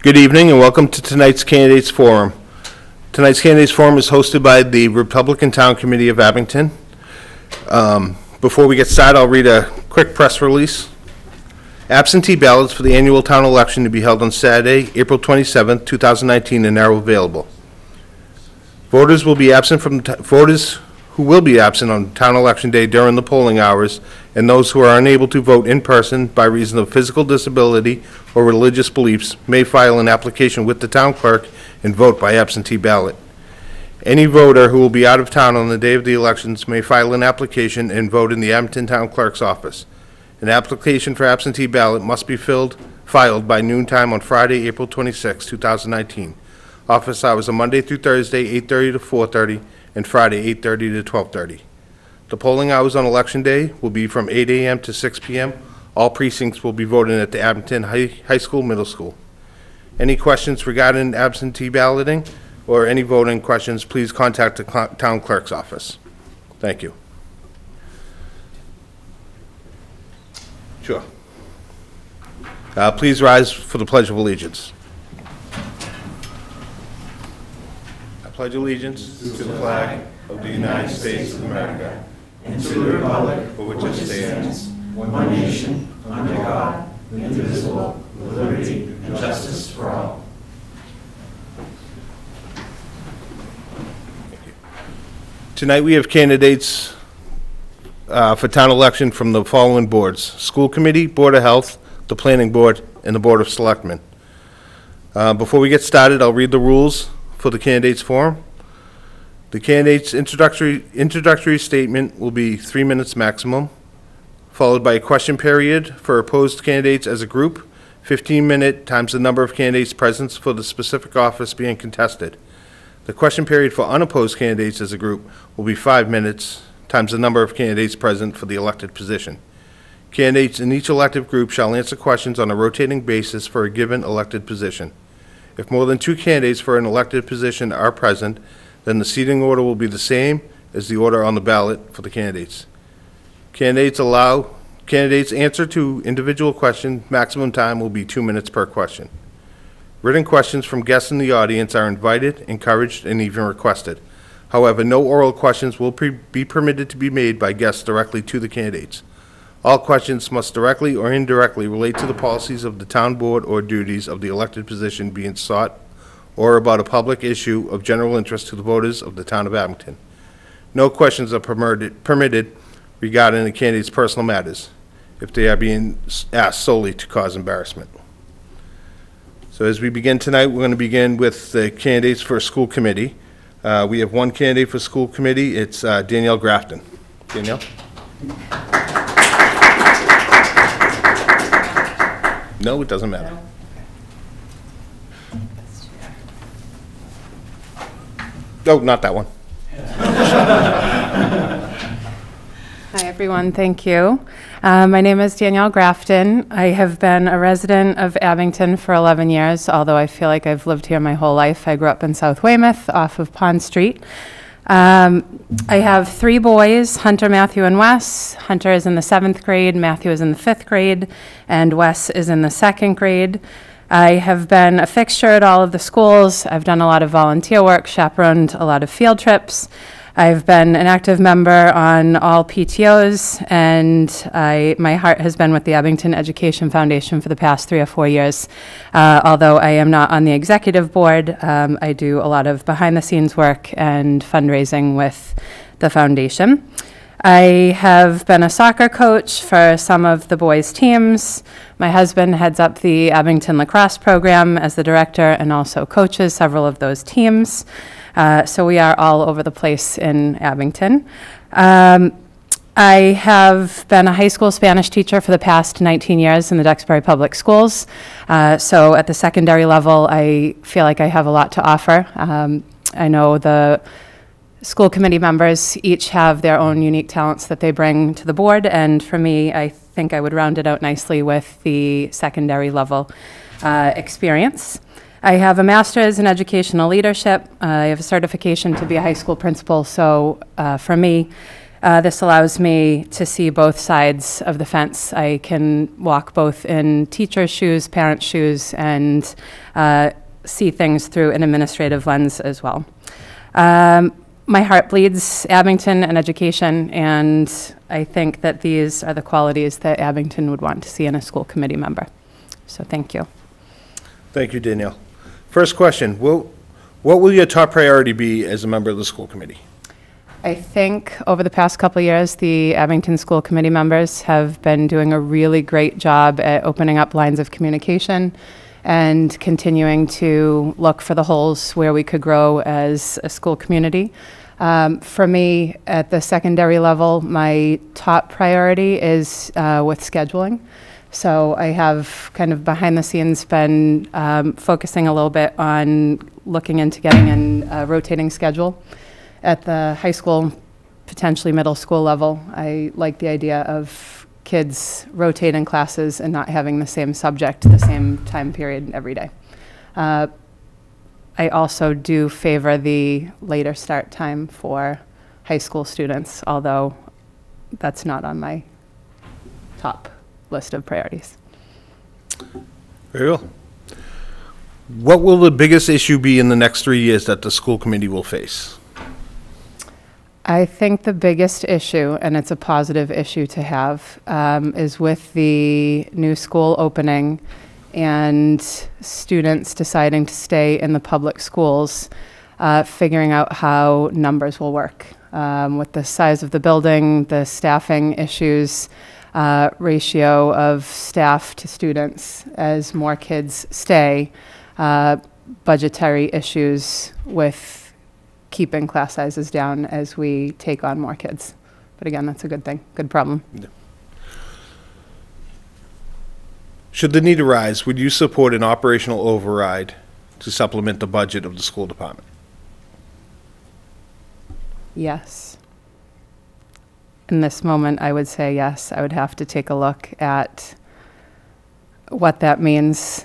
Good evening and welcome to tonight's Candidates Forum. Tonight's Candidates Forum is hosted by the Republican Town Committee of Abington. Before we get started, I'll read a quick press release. Absentee ballots for the annual town election to be held on Saturday, April 27, 2019 are now available. Voters who will be absent on town election day during the polling hours, and those who are unable to vote in person by reason of physical disability or religious beliefs may file an application with the town clerk and vote by absentee ballot. Any voter who will be out of town on the day of the elections may file an application and vote in the Abington Town Clerk's office. An application for absentee ballot must be filed by noontime on Friday, April 26, 2019. Office hours are Monday through Thursday, 8:30 to 4:30, and Friday, 8:30 to 12:30. The polling hours on Election Day will be from 8 a.m. to 6 p.m. All precincts will be voting at the Abington High School, Middle School. Any questions regarding absentee balloting or any voting questions, please contact the town clerk's office. Thank you. Sure. Please rise for the Pledge of Allegiance. I pledge allegiance to the flag of the United States of America and to the republic for which it stands, one nation, under God, indivisible, with liberty and justice for all. Tonight we have candidates for town election from the following boards: School Committee, Board of Health, the Planning Board, and the Board of Selectmen. Before we get started, I'll read the rules for the candidates forum. The candidate's introductory statement will be 3 minutes maximum, followed by a question period for opposed candidates as a group, 15-minute times the number of candidates present for the specific office being contested. The question period for unopposed candidates as a group will be 5 minutes times the number of candidates present for the elected position. Candidates in each elective group shall answer questions on a rotating basis for a given elected position. If more than 2 candidates for an elected position are present, then the seating order will be the same as the order on the ballot for the candidates. Candidates answer to individual questions. Maximum time will be 2 minutes per question. Written questions from guests in the audience are invited, encouraged, and even requested. However, no oral questions will be permitted to be made by guests directly to the candidates. All questions must directly or indirectly relate to the policies of the town board or duties of the elected position being sought, or about a public issue of general interest to the voters of the town of Abington. No questions are permitted regarding the candidate's personal matters if they are being asked solely to cause embarrassment. So as we begin tonight, we're going to begin with the candidates for school committee. We have one candidate for school committee. It's Danielle Grafton. Danielle? No, it doesn't matter. Oh, not that one. Hi, everyone. Thank you. My name is Danielle Grafton. I have been a resident of Abington for 11 years, although I feel like I've lived here my whole life. I grew up in South Weymouth off of Pond Street. I have 3 boys, Hunter, Matthew, and Wes. Hunter is in the 7th grade, Matthew is in the 5th grade, and Wes is in the 2nd grade. I have been a fixture at all of the schools. I've done a lot of volunteer work, chaperoned a lot of field trips. I've been an active member on all PTOs, and my heart has been with the Abington Education Foundation for the past 3 or 4 years. Although I am not on the executive board, I do a lot of behind-the-scenes work and fundraising with the foundation. I have been a soccer coach for some of the boys' teams. My husband heads up the Abington lacrosse program as the director and also coaches several of those teams. So we are all over the place in Abington. I have been a high school Spanish teacher for the past 19 years in the Duxbury Public Schools. So at the secondary level, I feel like I have a lot to offer. I know the school committee members each have their own unique talents that they bring to the board, and for me, I think I would round it out nicely with the secondary level experience. I have a master's in educational leadership. I have a certification to be a high school principal, so for me, This allows me to see both sides of the fence. I can walk both in teachers' shoes, parents' shoes, and see things through an administrative lens as well. My heart bleeds Abington and education, and I think that these are the qualities that Abington would want to see in a school committee member. So thank you. Thank you, Danielle. First question, what will your top priority be as a member of the school committee? I think over the past couple of years, the Abington School Committee members have been doing a really great job at opening up lines of communication and continuing to look for the holes where we could grow as a school community. For me, at the secondary level, my top priority is with scheduling. So I have kind of behind the scenes been focusing a little bit on looking into getting in a rotating schedule at the high school, potentially middle school level. I like the idea of kids rotating classes and not having the same subject the same time period every day. I also do favor the later start time for high school students, although that's not on my top list of priorities. Very well. What will the biggest issue be in the next 3 years that the school committee will face? I think the biggest issue, and it's a positive issue to have, is with the new school opening and students deciding to stay in the public schools, figuring out how numbers will work. With the size of the building, the staffing issues, ratio of staff to students as more kids stay, budgetary issues with keeping class sizes down as we take on more kids. But again, that's a good thing, good problem. Yeah. Should the need arise, would you support an operational override to supplement the budget of the school department? Yes. In this moment, I would say yes. I would have to take a look at what that means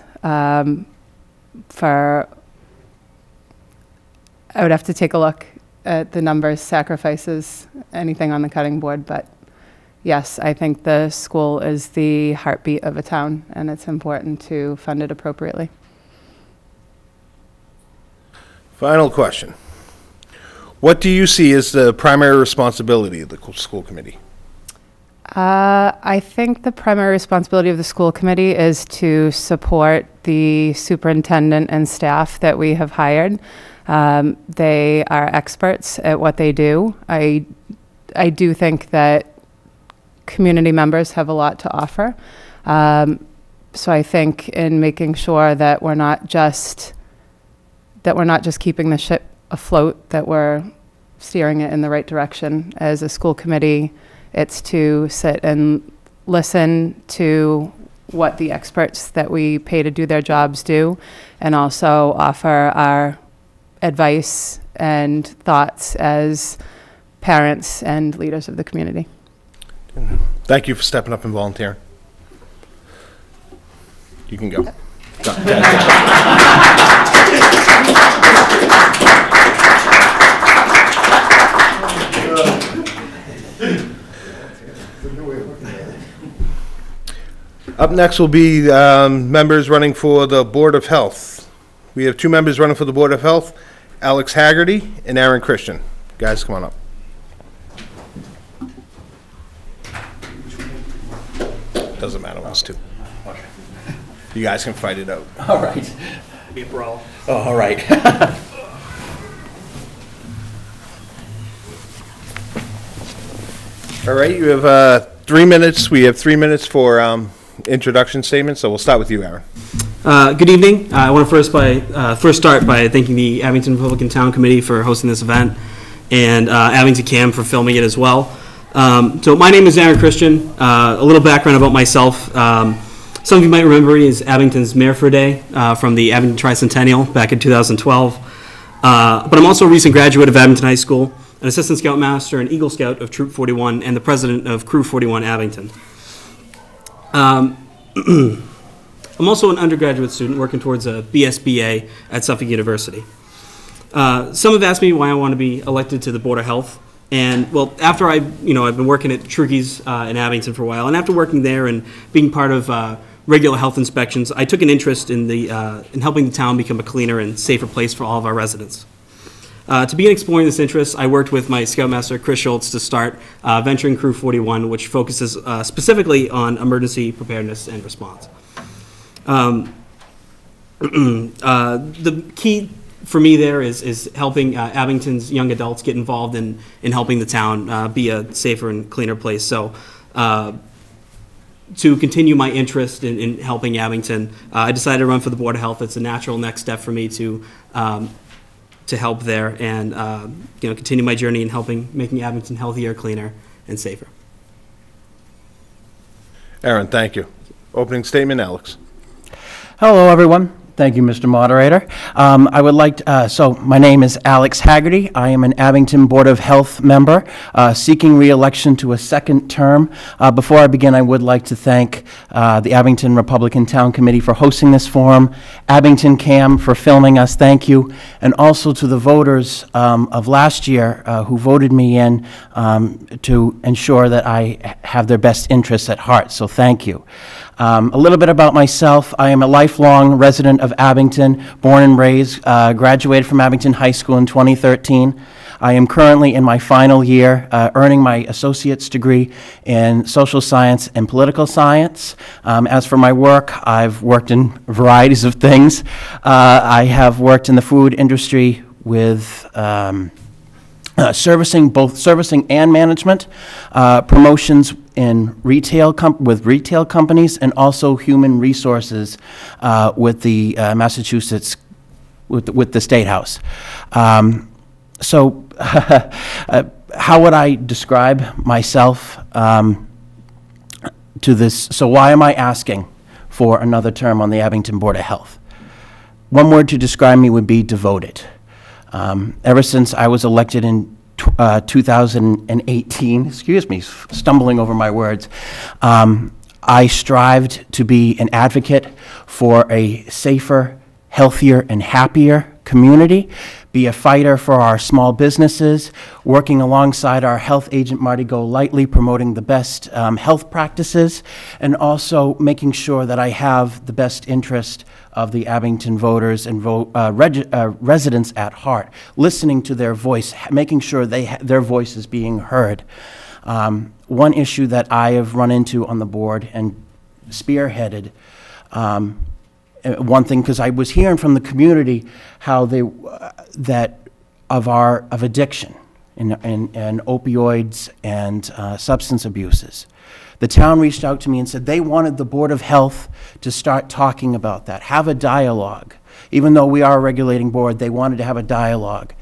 I would have to take a look at the numbers, sacrifices, anything on the cutting board, but yes, I think the school is the heartbeat of a town, and it's important to fund it appropriately. Final question. What do you see as the primary responsibility of the school committee? I think the primary responsibility of the school committee is to support the superintendent and staff that we have hired. They are experts at what they do. I do think that community members have a lot to offer. So I think in making sure that we're not just keeping the ship afloat, that we're steering it in the right direction. As a school committee, it's to sit and listen to what the experts that we pay to do their jobs do, and also offer our advice and thoughts as parents and leaders of the community. Thank you for stepping up and volunteering. You can go. Up next will be members running for the Board of Health. We have 2 members running for the Board of Health, Alex Haggerty and Aaron Christian. Guys, come on up. Doesn't matter, us two. You guys can fight it out. All right. Be a brawl. Oh, all right. All right, you have 3 minutes. We have 3 minutes for introduction statements, so we'll start with you, Aaron. Good evening. I want to first start by thanking the Abington Republican Town Committee for hosting this event, and Abington Cam for filming it as well. So my name is Aaron Christian. A little background about myself. Some of you might remember me as Abington's Mayor for a Day from the Abington Tricentennial back in 2012. But I'm also a recent graduate of Abington High School, an Assistant Scoutmaster and Eagle Scout of Troop 41, and the President of Crew 41 Abington. I'm also an undergraduate student working towards a BSBA at Suffolk University. Some have asked me why I want to be elected to the Board of Health. And, well, after I've been working at Truggy's in Abington for a while, and after working there and being part of regular health inspections, I took an interest in helping the town become a cleaner and safer place for all of our residents. To begin exploring this interest, I worked with my Scoutmaster, Chris Schultz, to start Venturing Crew 41, which focuses specifically on emergency preparedness and response. The key for me there is helping Abington's young adults get involved in helping the town be a safer and cleaner place. So to continue my interest in helping Abington, I decided to run for the Board of Health. It's a natural next step for me to help there and continue my journey in making Abington healthier, cleaner, and safer. Aaron, thank you. Opening statement, Alex. Hello, everyone. Thank you, Mr. Moderator. I would like to, so my name is Alex Haggerty. I am an Abington Board of Health member seeking re-election to a second term. Before I begin, I would like to thank the Abington Republican Town Committee for hosting this forum, Abington Cam for filming us, thank you, and also to the voters of last year who voted me in to ensure that I have their best interests at heart, so thank you. A little bit about myself. I am a lifelong resident of Abington, born and raised, graduated from Abington High School in 2013. I am currently in my final year, earning my associate's degree in social science and political science. As for my work, I've worked in varieties of things. I have worked in the food industry with both servicing and management, promotions in retail with retail companies, and also human resources with the Massachusetts, with the State House. So how would I describe myself to this? So why am I asking for another term on the Abington Board of Health? One word to describe me would be devoted. Ever since I was elected in 2018, excuse me, stumbling over my words, I strived to be an advocate for a safer, healthier, and happier community, be a fighter for our small businesses, working alongside our health agent, Marty Golightly, promoting the best health practices, and also making sure that I have the best interest of the Abington voters and residents at heart, listening to their voice, making sure their voice is being heard. One issue that I have run into on the board and spearheaded, one thing, because I was hearing from the community how of addiction and opioids and substance abuses. The town reached out to me and said they wanted the Board of Health to start talking about that, have a dialogue. Even though we are a regulating board, they wanted to have a dialogue.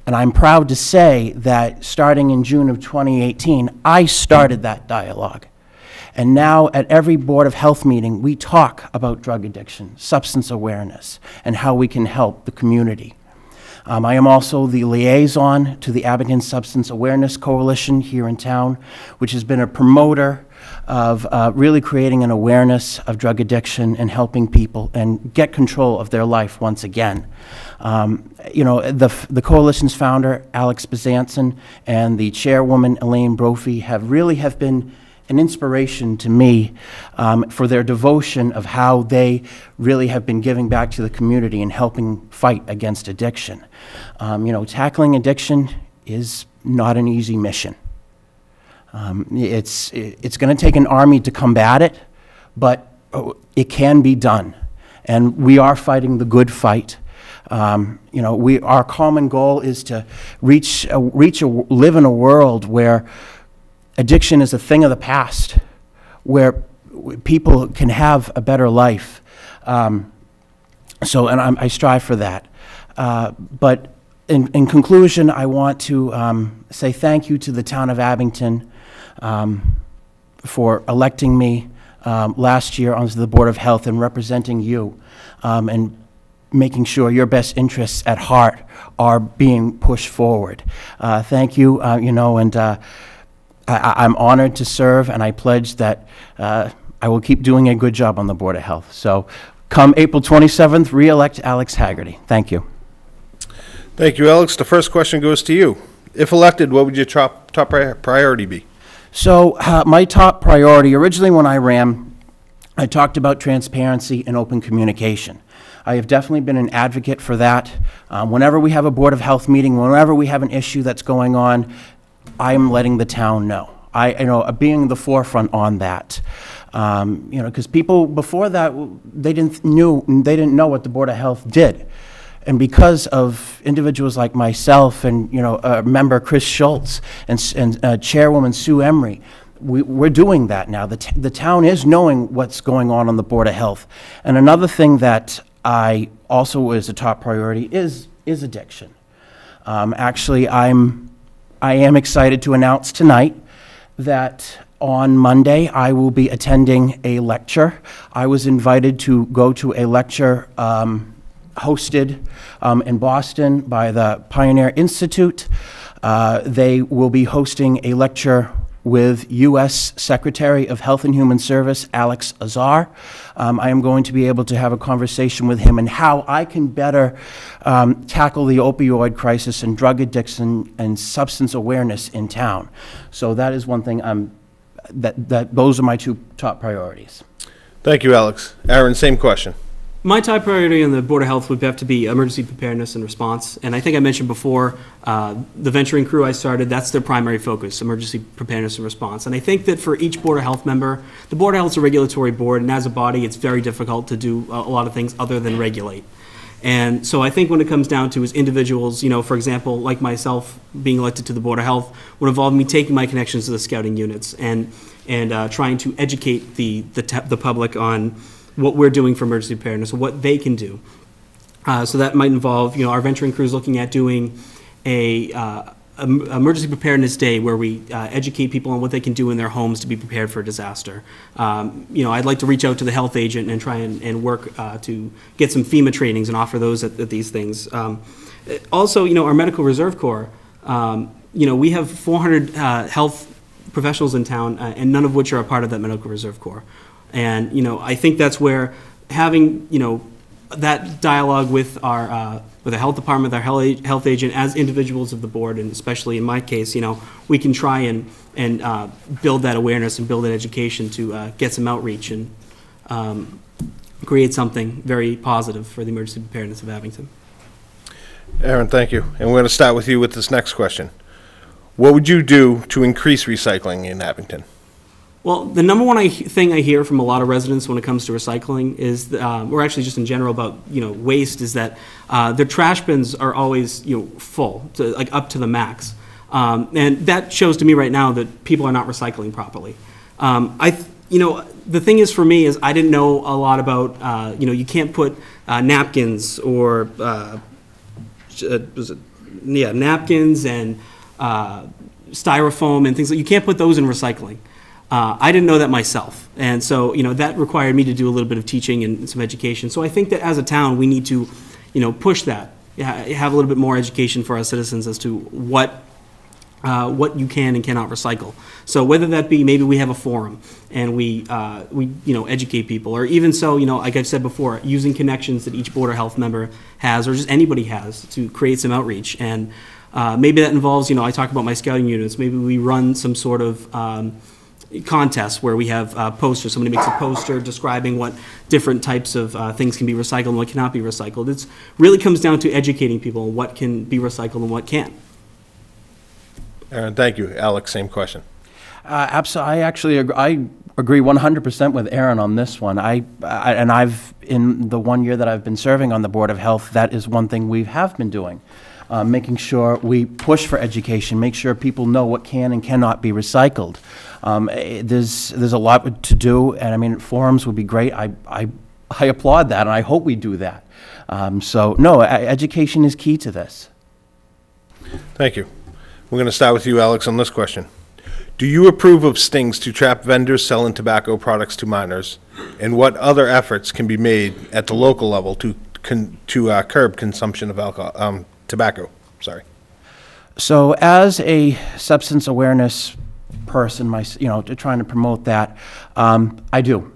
And I'm proud to say that starting in June of 2018, I started that dialogue. And now at every Board of Health meeting, we talk about drug addiction, substance awareness, and how we can help the community. I am also the liaison to the Abington Substance Awareness Coalition here in town, which has been a promoter of really creating an awareness of drug addiction and helping people and get control of their life once again. The coalition's founder, Alex Bezanson, and the chairwoman, Elaine Brophy, have been an inspiration to me for their devotion of how they really have been giving back to the community and helping fight against addiction. Tackling addiction is not an easy mission. It's going to take an army to combat it, but it can be done. And we are fighting the good fight. Our common goal is to live in a world where addiction is a thing of the past, where people can have a better life. I strive for that. But in conclusion, I want to say thank you to the town of Abington for electing me last year onto the Board of Health and representing you and making sure your best interests at heart are being pushed forward. Thank you, I'm honored to serve, and I pledge that I will keep doing a good job on the Board of Health. So come April 27th, re-elect Alex Haggerty. Thank you. Thank you, Alex. The first question goes to you. If elected, what would your top priority be? So my top priority, originally when I ran, I talked about transparency and open communication. I have definitely been an advocate for that. Whenever we have a Board of Health meeting, whenever we have an issue that's going on, I'm letting the town know. Being the forefront on that. Because people before that, they didn't know what the Board of Health did. And because of individuals like myself and, member Chris Schultz and Chairwoman Sue Emery, we're doing that now. The town is knowing what's going on the Board of Health. And another thing that I also is a top priority is addiction. Actually, I am excited to announce tonight that on Monday I will be attending a lecture. I was invited to go to a lecture hosted in Boston by the Pioneer Institute. They will be hosting a lecture with U.S. Secretary of Health and Human Service, Alex Azar. I am going to be able to have a conversation with him and how I can better tackle the opioid crisis and drug addiction and substance awareness in town. So that is one thing those are my two top priorities. Thank you, Alex. Aaron, same question. My top priority on the Board of Health would have to be emergency preparedness and response. And I think I mentioned before, the venturing crew I started, that's their primary focus, emergency preparedness and response. And I think that for each Board of Health member, the Board of Health is a regulatory board, and as a body, it's very difficult to do a lot of things other than regulate. And so I think when it comes down to is individuals, for example, like myself being elected to the Board of Health would involve me taking my connections to the scouting units and trying to educate the public on what we're doing for emergency preparedness and what they can do. So that might involve, our venturing crews looking at doing a emergency preparedness day where we educate people on what they can do in their homes to be prepared for a disaster. I'd like to reach out to the health agent and try and work to get some FEMA trainings and offer those at these things. Also, our Medical Reserve Corps, we have 400 health professionals in town, and none of which are a part of that Medical Reserve Corps. And, I think that's where having, that dialogue with the health department, our health agent, as individuals of the board, and especially in my case, we can try and build that awareness and build that education to get some outreach and create something very positive for the emergency preparedness of Abington. Aaron, thank you. And we're going to start with you with this next question. What would you do to increase recycling in Abington? Well, the number one thing I hear from a lot of residents when it comes to recycling is, or actually just in general about waste, is that their trash bins are always full, like up to the max, and that shows to me right now that people are not recycling properly. The thing is for me is I didn't know a lot about you can't put napkins or napkins and styrofoam and things like you can't put those in recycling. I didn't know that myself, and so that required me to do a little bit of teaching and some education. So I think that as a town, we need to, push that, have a little bit more education for our citizens as to what you can and cannot recycle. So whether that be maybe we have a forum and we educate people, or even so, like I've said before, using connections that each Board of Health member has, or just anybody has, to create some outreach. And maybe that involves, I talk about my scouting units. Maybe we run some sort of contest where we have posters. Somebody makes a poster describing what different types of things can be recycled and what cannot be recycled. It really comes down to educating people on what can be recycled and what can't. Aaron, thank you. Alex, same question. Absolutely, I agree 100% with Aaron on this one. And I've, in the 1 year that I've been serving on the Board of Health, that is one thing we have been doing. Making sure we push for education, make sure people know what can and cannot be recycled. There's a lot to do, and forums would be great. I applaud that, and I hope we do that. Education is key to this. Thank you. We're going to start with you, Alex, on this question. Do you approve of stings to trap vendors selling tobacco products to minors, and what other efforts can be made at the local level to curb consumption of alcohol? Tobacco, sorry. So as a substance awareness person, trying to promote that, I do.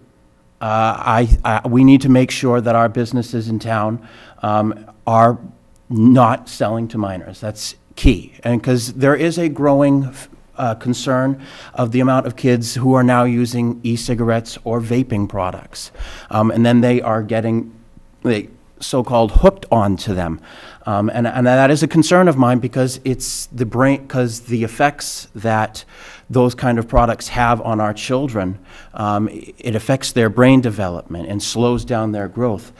We need to make sure that our businesses in town are not selling to minors. That's key, and because there is a growing concern of the amount of kids who are now using e-cigarettes or vaping products, and then they are getting so-called hooked onto them, and that is a concern of mine because it's the brain, because the effects that those kind of products have on our children, it affects their brain development and slows down their growth.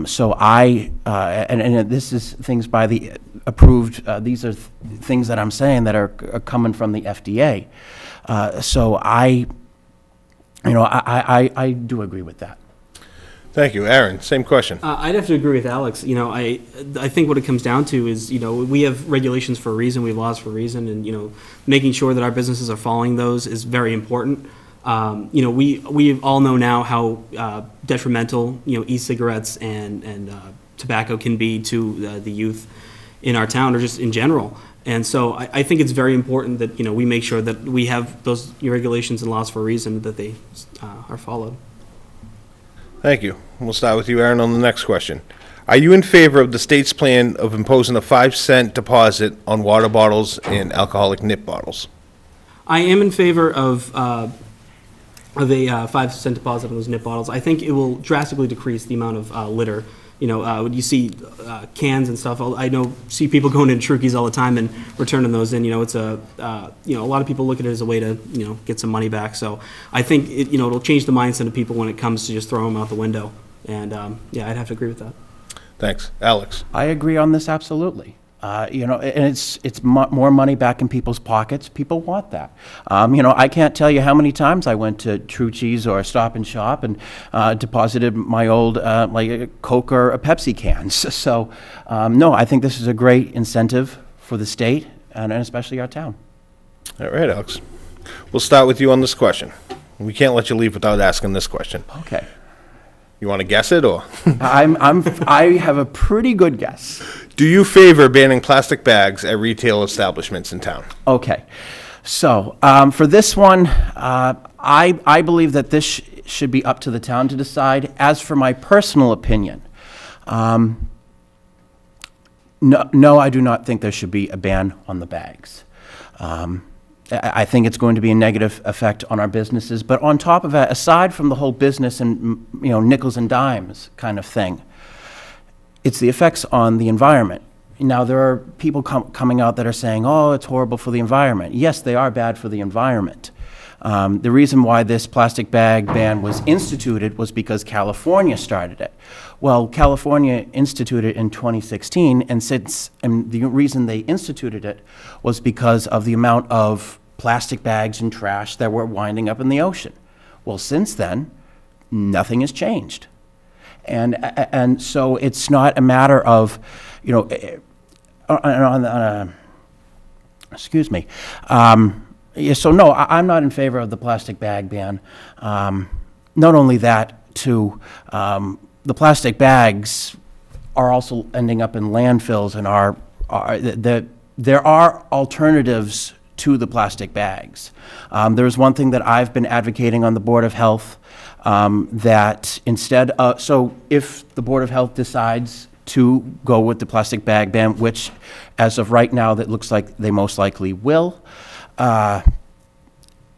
So and this is things by the approved, these are things that I'm saying that are coming from the FDA. So I do agree with that. Thank you. Aaron, same question. I'd have to agree with Alex. I think what it comes down to is, we have regulations for a reason, we have laws for a reason, and, making sure that our businesses are following those is very important. We all know now how detrimental, e-cigarettes and tobacco can be to the youth in our town or just in general. And so I think it's very important that, we make sure that we have those regulations and laws for a reason, that they are followed. Thank you. We'll start with you, Aaron, on the next question. Are you in favor of the state's plan of imposing a 5-cent deposit on water bottles and alcoholic nip bottles? I am in favor of a 5-cent deposit on those nip bottles. I think it will drastically decrease the amount of litter. When you see cans and stuff, see people going into Trukey's all the time and returning those in. It's a lot of people look at it as a way to, get some money back. So I think it'll change the mindset of people when it comes to just throwing them out the window. And I'd have to agree with that. Thanks. Alex? I agree on this absolutely. And it's more money back in people's pockets. People want that. I can't tell you how many times I went to True Cheese or Stop and Shop and deposited my old like a Coke or a Pepsi cans. So, no, I think this is a great incentive for the state and especially our town. All right, Alex. We'll start with you on this question. We can't let you leave without asking this question. Okay. You want to guess it, or? I have a pretty good guess. Do you favor banning plastic bags at retail establishments in town? Okay. So, for this one, I believe that this should be up to the town to decide. As for my personal opinion, no, I do not think there should be a ban on the bags. I think it's going to be a negative effect on our businesses. But on top of that, aside from the whole business and nickels and dimes kind of thing, it's the effects on the environment. Now, there are people coming out that are saying, oh, it's horrible for the environment. Yes, they are bad for the environment. The reason why this plastic bag ban was instituted was because California started it. Well, California instituted it in 2016, and the reason they instituted it was because of the amount of plastic bags and trash that were winding up in the ocean. Well, since then, nothing has changed. And so it's not a matter of, excuse me. So no, I'm not in favor of the plastic bag ban. Not only that, too, the plastic bags are also ending up in landfills and there are alternatives to the plastic bags. There's one thing that I've been advocating on the Board of Health, that instead of, so if the Board of Health decides to go with the plastic bag ban, which as of right now, that looks like they most likely will,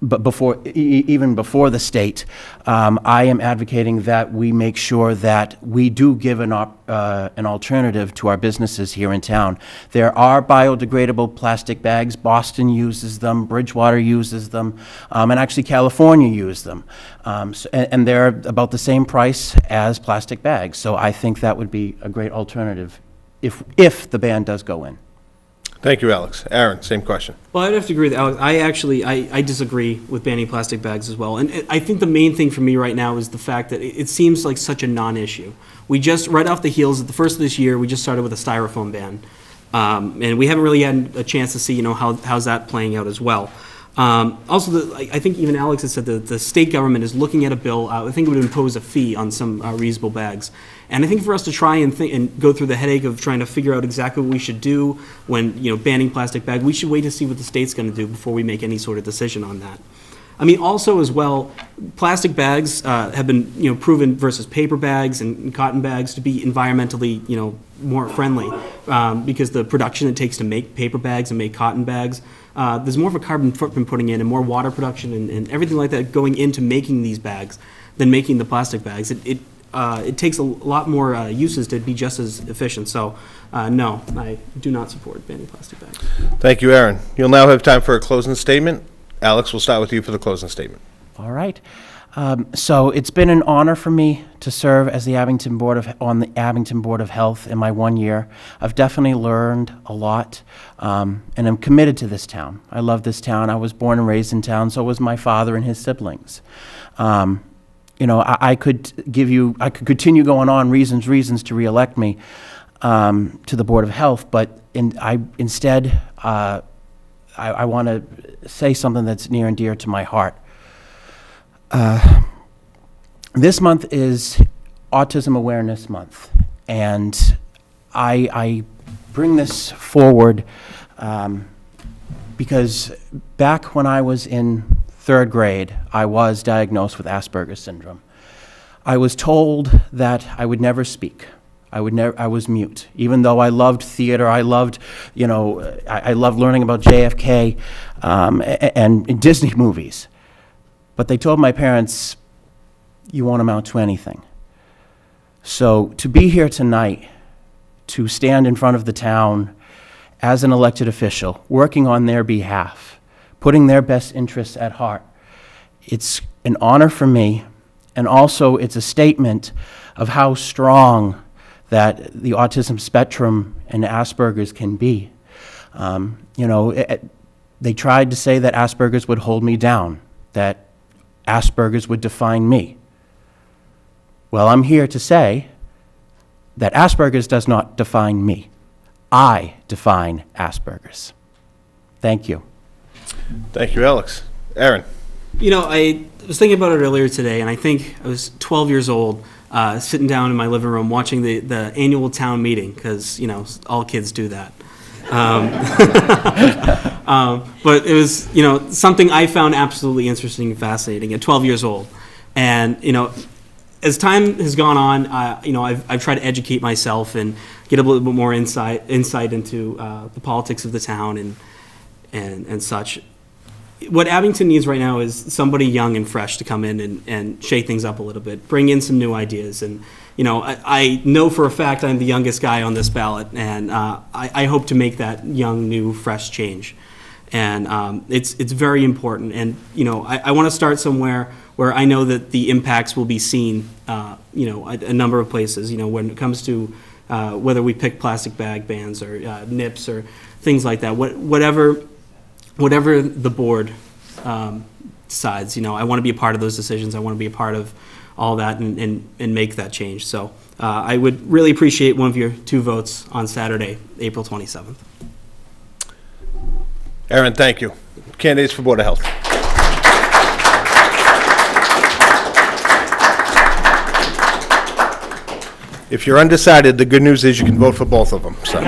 but even before the state, I am advocating that we make sure that we do give an alternative to our businesses here in town. There are biodegradable plastic bags. Boston uses them, Bridgewater uses them, and actually California uses them. And they're about the same price as plastic bags. So I think that would be a great alternative if the ban does go in. Thank you, Alex. Aaron, same question. Well, I'd have to agree with Alex. I disagree with banning plastic bags as well. And I think the main thing for me right now is the fact that it seems like such a non-issue. We just, right off the heels of the first of this year, we just started with a styrofoam ban. And we haven't really had a chance to see, how's that playing out as well. Also, I think even Alex has said that the state government is looking at a bill. I think it would impose a fee on some reusable bags. And I think for us to try and go through the headache of trying to figure out exactly what we should do when banning plastic bag, we should wait to see what the state's going to do before we make any sort of decision on that. I mean, also as well, plastic bags have been, proven versus paper bags and cotton bags to be environmentally, more friendly because the production it takes to make paper bags and make cotton bags, there's more of a carbon footprint putting in and more water production and everything like that going into making these bags than making the plastic bags. It takes a lot more uses to be just as efficient. So, no, I do not support banning plastic bags. Thank you, Aaron. You'll now have time for a closing statement. Alex, we'll start with you for the closing statement. All right. So it's been an honor for me to serve as on the Abington Board of Health in my 1 year. I've definitely learned a lot, and I'm committed to this town. I love this town. I was born and raised in town. So was my father and his siblings. I could continue going on reasons to reelect me to the Board of Health, but instead I want to say something that's near and dear to my heart. This month is Autism Awareness Month, and I bring this forward because back when I was in 3rd grade, I was diagnosed with Asperger's syndrome. I was told that I would never speak. I was mute. Even though I loved theater, I loved learning about JFK and Disney movies. But they told my parents, you won't amount to anything. So to be here tonight, to stand in front of the town as an elected official, working on their behalf, putting their best interests at heart, it's an honor for me, and also it's a statement of how strong that the autism spectrum and Asperger's can be. They tried to say that Asperger's would hold me down, that Asperger's would define me. Well, I'm here to say that Asperger's does not define me. I define Asperger's. Thank you. Thank you, Alex. Aaron. I was thinking about it earlier today, and I think I was 12 years old, sitting down in my living room watching the annual town meeting, because, all kids do that. But it was, something I found absolutely interesting and fascinating at 12 years old. And, as time has gone on, I've tried to educate myself and get a little bit more insight into the politics of the town and such. What Abington needs right now is somebody young and fresh to come in and shake things up a little bit, bring in some new ideas. And, I know for a fact I'm the youngest guy on this ballot, and I hope to make that young, new, fresh change. And it's very important. And, I want to start somewhere where I know that the impacts will be seen, a number of places, when it comes to whether we pick plastic bag bans or NIPS or things like that. Whatever the board decides, I want to be a part of those decisions. I want to be a part of all that and make that change. So I would really appreciate one of your 2 votes on Saturday, April 27th. Aaron, thank you. Candidates for Board of Health. If you're undecided, the good news is you can vote for both of them. So.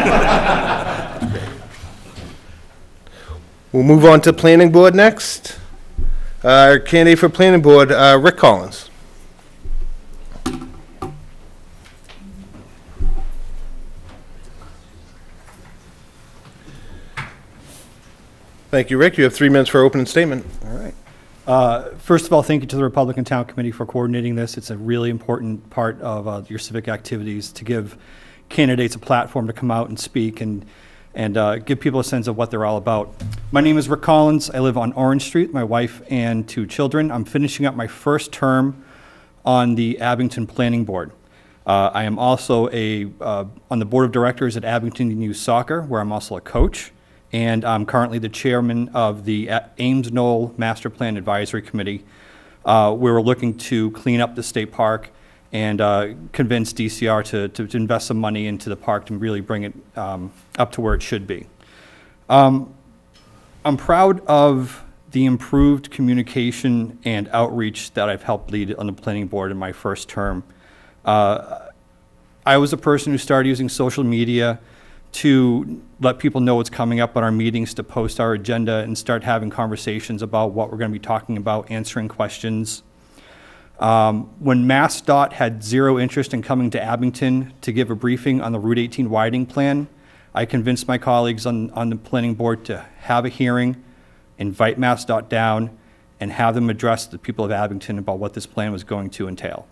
We'll move on to Planning Board next. Our candidate for Planning Board, Rick Collins. Thank you, Rick. You have 3 minutes for opening statement. All right. First of all, thank you to the Republican Town Committee for coordinating this. It's a really important part of your civic activities to give candidates a platform to come out and speak and give people a sense of what they're all about. My name is Rick Collins. I live on Orange Street, my wife and 2 children. I'm finishing up my first term on the Abington Planning Board. I am also on the board of directors at Abington Youth Soccer, where I'm also a coach, and I'm currently the chairman of the Ames Knoll Master Plan Advisory Committee, where we're looking to clean up the state park and convince DCR to invest some money into the park to really bring it up to where it should be. I'm proud of the improved communication and outreach that I've helped lead on the planning board in my first term. I was a person who started using social media to let people know what's coming up on our meetings, to post our agenda and start having conversations about what we're going to be talking about, answering questions. When MassDOT had zero interest in coming to Abington to give a briefing on the Route 18 widening plan, I convinced my colleagues on the planning board to have a hearing, invite MassDOT down, and have them address the people of Abington about what this plan was going to entail.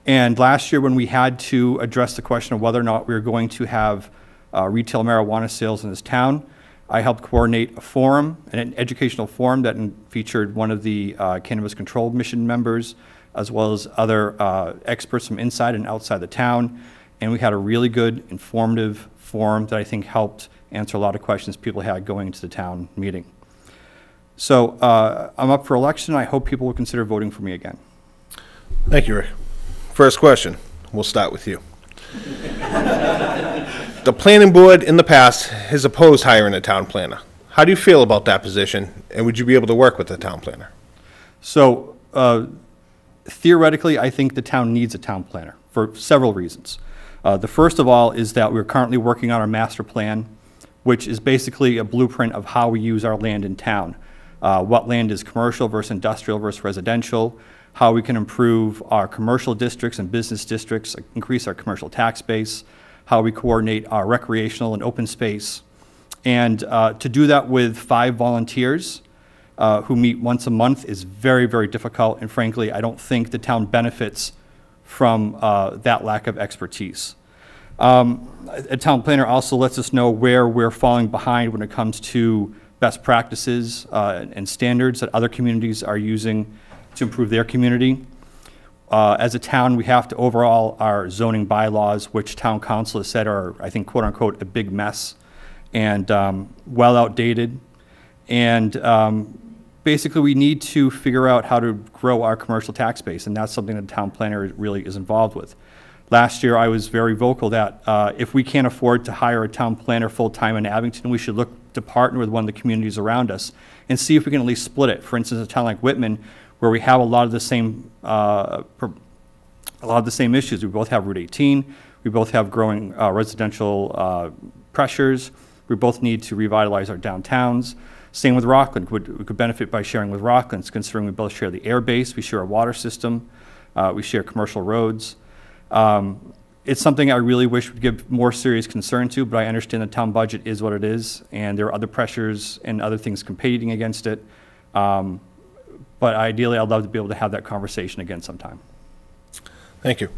And last year, when we had to address the question of whether or not we were going to have retail marijuana sales in this town, I helped coordinate a forum, an educational forum that featured one of the Cannabis Control Mission members, as well as other experts from inside and outside the town. And we had a really good, informative forum that I think helped answer a lot of questions people had going into the town meeting. So I'm up for election. I hope people will consider voting for me again. Thank you, Rick. First question, we'll start with you. The planning board in the past has opposed hiring a town planner. How do you feel about that position, and would you be able to work with the town planner? So theoretically, I think the town needs a town planner for several reasons. The first of all is that we're currently working on our master plan, which is basically a blueprint of how we use our land in town. What land is commercial versus industrial versus residential, how we can improve our commercial districts and business districts, increase our commercial tax base, how we coordinate our recreational and open space. And to do that with 5 volunteers who meet once a month is very, very difficult. And frankly, I don't think the town benefits from that lack of expertise. A town planner also lets us know where we're falling behind when it comes to best practices and standards that other communities are using to improve their community. As a town, we have to overhaul our zoning bylaws, which town council has said are, I think, quote unquote, a big mess and well outdated. And basically, we need to figure out how to grow our commercial tax base, and that's something that the town planner really is involved with. Last year, I was very vocal that if we can't afford to hire a town planner full-time in Abington, we should look to partner with one of the communities around us and see if we can at least split it. For instance, a town like Whitman, where we have a lot of the same issues. We both have Route 18. We both have growing residential pressures. We both need to revitalize our downtowns. Same with Rockland. We could benefit by sharing with Rockland, considering we both share the air base, we share a water system, we share commercial roads. It's something I really wish we'd give more serious concern to, but I understand the town budget is what it is, and there are other pressures and other things competing against it. But ideally, I'd love to be able to have that conversation again sometime. Thank you.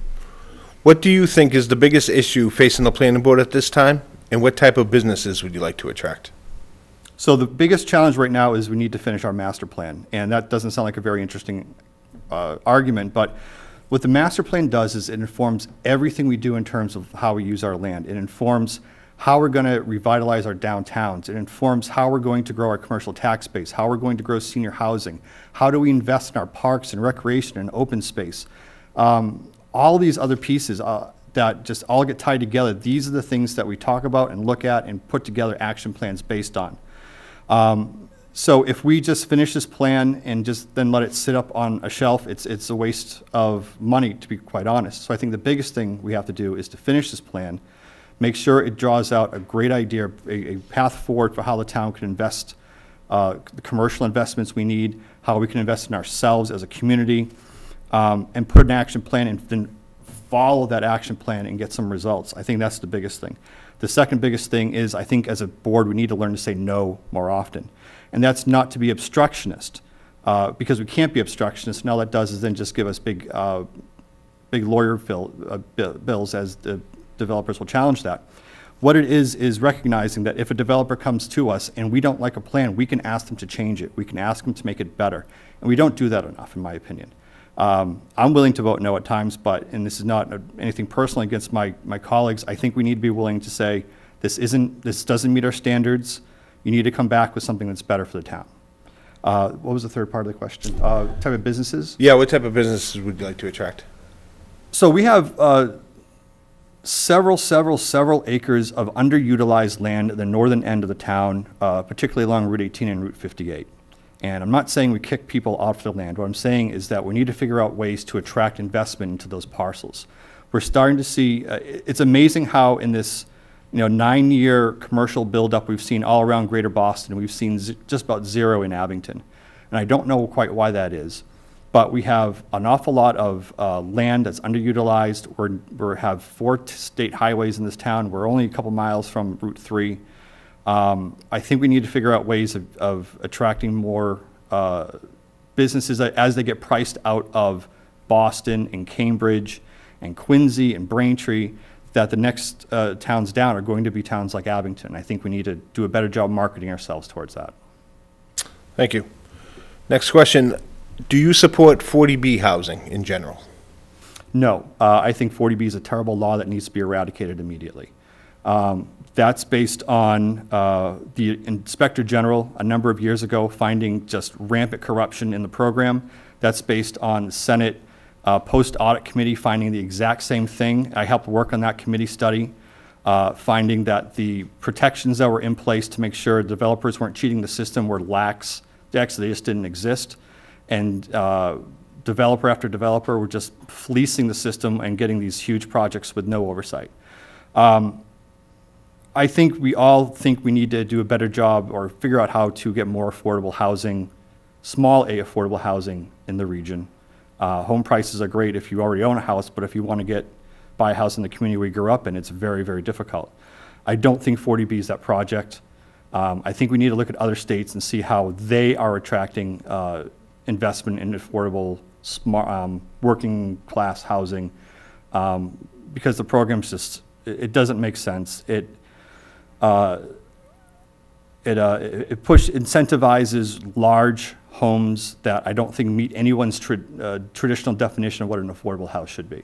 What do you think is the biggest issue facing the planning board at this time, and what type of businesses would you like to attract? So the biggest challenge right now is we need to finish our master plan, and that doesn't sound like a very interesting argument, but what the master plan does is it informs everything we do in terms of how we use our land. It informs how we're going to revitalize our downtowns. It informs how we're going to grow our commercial tax base, how we're going to grow senior housing, how do we invest in our parks and recreation and open space. All these other pieces that just all get tied together, these are the things that we talk about and look at and put together action plans based on. So if we just finish this plan and just then let it sit up on a shelf, it's a waste of money, to be quite honest. So I think the biggest thing we have to do is to finish this plan, make sure it draws out a great idea, a path forward for how the town can invest the commercial investments we need, how we can invest in ourselves as a community, and put an action plan and then follow that action plan and get some results. I think that's the biggest thing. The second biggest thing is I think as a board we need to learn to say no more often. And that's not to be obstructionist, because we can't be obstructionist, and all that does is then just give us big lawyer bills as the developers will challenge that. What it is recognizing that if a developer comes to us and we don't like a plan, we can ask them to change it. We can ask them to make it better. And we don't do that enough, in my opinion. I'm willing to vote no at times, and this is not anything personal against my colleagues, I think we need to be willing to say, this doesn't meet our standards. You need to come back with something that's better for the town. What was the third part of the question? Type of businesses? Yeah, what type of businesses would you like to attract? So we have several acres of underutilized land at the northern end of the town, particularly along Route 18 and Route 58. And I'm not saying we kick people off the land. What I'm saying is that we need to figure out ways to attract investment into those parcels. We're starting to see, it's amazing how in this 9-year commercial buildup we've seen all around Greater Boston. We've seen just about zero in Abington. And I don't know quite why that is. But we have an awful lot of land that's underutilized. We have 4 state highways in this town. We're only a couple miles from Route 3. I think we need to figure out ways of attracting more businesses as they get priced out of Boston and Cambridge and Quincy and Braintree, that the next towns down are going to be towns like Abington. I think we need to do a better job marketing ourselves towards that. Thank you. Next question. Do you support 40B housing in general? No. I think 40B is a terrible law that needs to be eradicated immediately. That's based on the Inspector General a number of years ago finding just rampant corruption in the program. That's based on the Senate post-audit committee finding the exact same thing. I helped work on that committee study, finding that the protections that were in place to make sure developers weren't cheating the system were lax. Actually, they just didn't exist. And developer after developer were just fleecing the system and getting these huge projects with no oversight. I think we all think we need to do a better job or figure out how to get more affordable housing, small A affordable housing in the region. Home prices are great if you already own a house, but if you want to buy a house in the community we grew up in, it's very, very difficult. I don't think 40B is that project. I think we need to look at other states and see how they are attracting investment in affordable, smart, working class housing, because the program's just, it doesn't make sense. It incentivizes large homes that I don't think meet anyone's traditional definition of what an affordable house should be.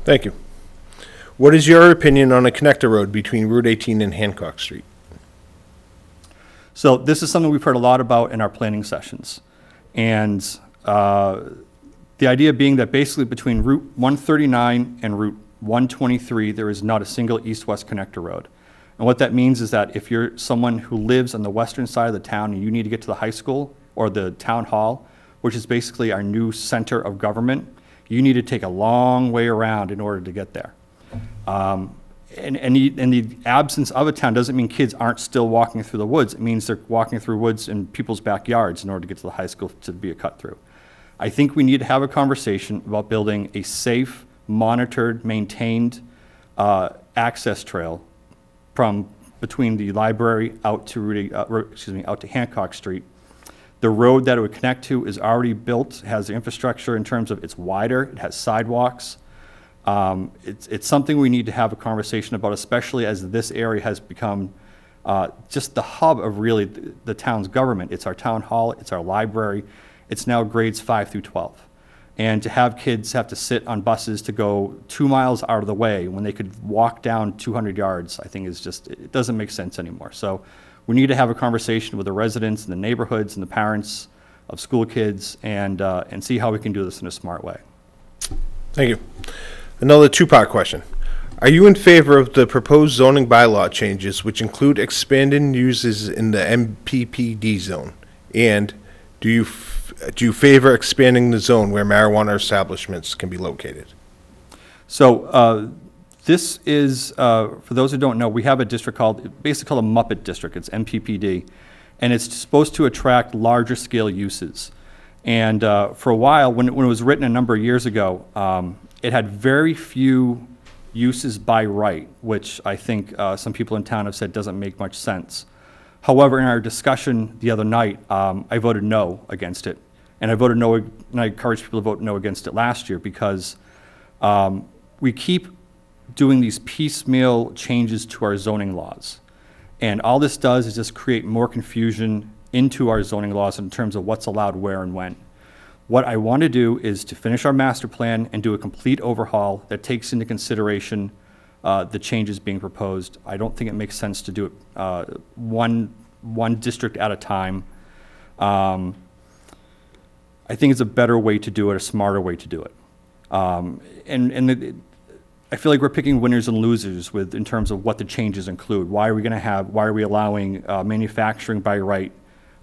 Thank you. What is your opinion on a connector road between Route 18 and Hancock Street? So this is something we've heard a lot about in our planning sessions. And the idea being that basically between Route 139 and Route 123, there is not a single east-west connector road. And what that means is that if you're someone who lives on the western side of the town and you need to get to the high school or the town hall, which is basically our new center of government, you need to take a long way around in order to get there. And the absence of a town doesn't mean kids aren't still walking through the woods. It means they're walking through woods in people's backyards in order to get to the high school to be a cut through. I think we need to have a conversation about building a safe, monitored, maintained access trail from between the library out to out to Hancock Street. The road that it would connect to is already built, has the infrastructure in terms of it's wider, it has sidewalks. It's something we need to have a conversation about, especially as this area has become just the hub of really the town's government. It's our town hall, it's our library, it's now grades 5 through 12. And to have kids have to sit on buses to go 2 miles out of the way when they could walk down 200 yards, I think is just, it doesn't make sense anymore. So we need to have a conversation with the residents and the neighborhoods and the parents of school kids and see how we can do this in a smart way. Thank you. Another two-part question. Are you in favor of the proposed zoning bylaw changes which include expanding uses in the MPPD zone? And do you favor expanding the zone where marijuana establishments can be located? So this is, for those who don't know, we have a district basically called a Muppet district. It's MPPD. And it's supposed to attract larger scale uses. And for a while, when it was written a number of years ago, it had very few uses by right, which I think some people in town have said doesn't make much sense. However, in our discussion the other night, I voted no against it. And I voted no, and I encouraged people to vote no against it last year because we keep doing these piecemeal changes to our zoning laws. And all this does is just create more confusion into our zoning laws in terms of what's allowed where and when. What I want to do is to finish our master plan and do a complete overhaul that takes into consideration the changes being proposed. I don't think it makes sense to do it one district at a time. I think it's a better way to do it, a smarter way to do it. I feel like we're picking winners and losers in terms of what the changes include. Why are we allowing manufacturing by right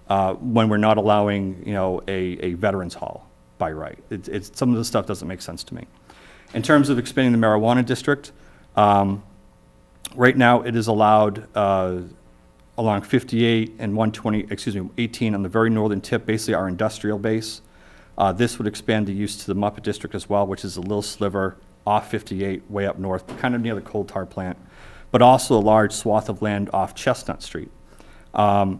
when we're not allowing, a veterans hall by right? Some of the stuff doesn't make sense to me. In terms of expanding the marijuana district, Right now, it is allowed along 58 and 18 on the very northern tip, basically our industrial base. This would expand the use to the Muppet District as well, which is a little sliver off 58, way up north, kind of near the coal tar plant, but also a large swath of land off Chestnut Street. I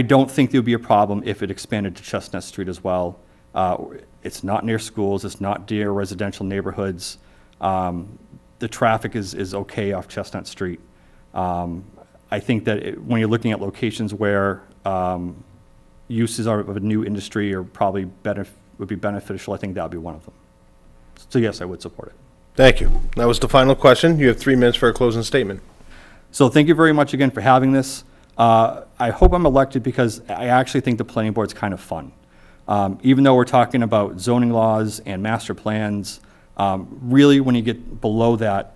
don't think there would be a problem if it expanded to Chestnut Street as well. It's not near schools, it's not near residential neighborhoods. The traffic is okay off Chestnut Street. I think that when you're looking at locations where uses of a new industry are probably would be beneficial, I think that would be one of them. So yes, I would support it. Thank you. That was the final question. You have 3 minutes for a closing statement. So thank you very much again for having this. I hope I'm elected because I actually think the planning board's kind of fun. Even though we're talking about zoning laws and master plans, really when you get below that,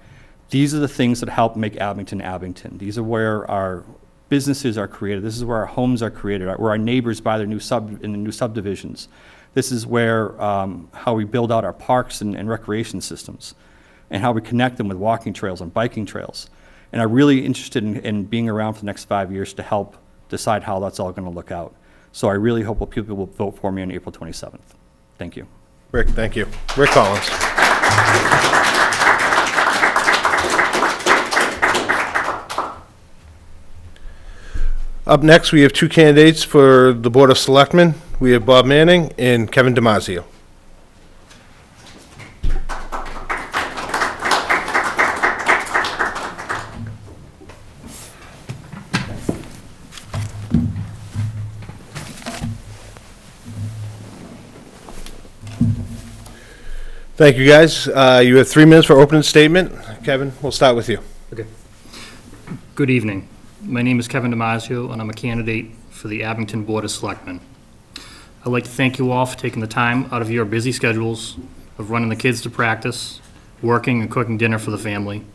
these are the things that help make Abington Abington. These are where our businesses are created. This is where our homes are created, where our neighbors buy their in the new subdivisions. This is where how we build out our parks and recreation systems, and how we connect them with walking trails and biking trails. And I'm really interested in being around for the next 5 years to help decide how that's all going to look out. So I really hope people will vote for me on April 27th. Thank you. Rick, thank you. Rick Collins. Up next, we have 2 candidates for the Board of Selectmen. We have Bob Manning and Kevin DiMaggio. Thank you, guys. You have 3 minutes for opening statement. Kevin, we'll start with you. Okay. Good evening. My name is Kevin DiMaggio, and I'm a candidate for the Abington Board of Selectmen. I'd like to thank you all for taking the time out of your busy schedules of running the kids to practice, working and cooking dinner for the family,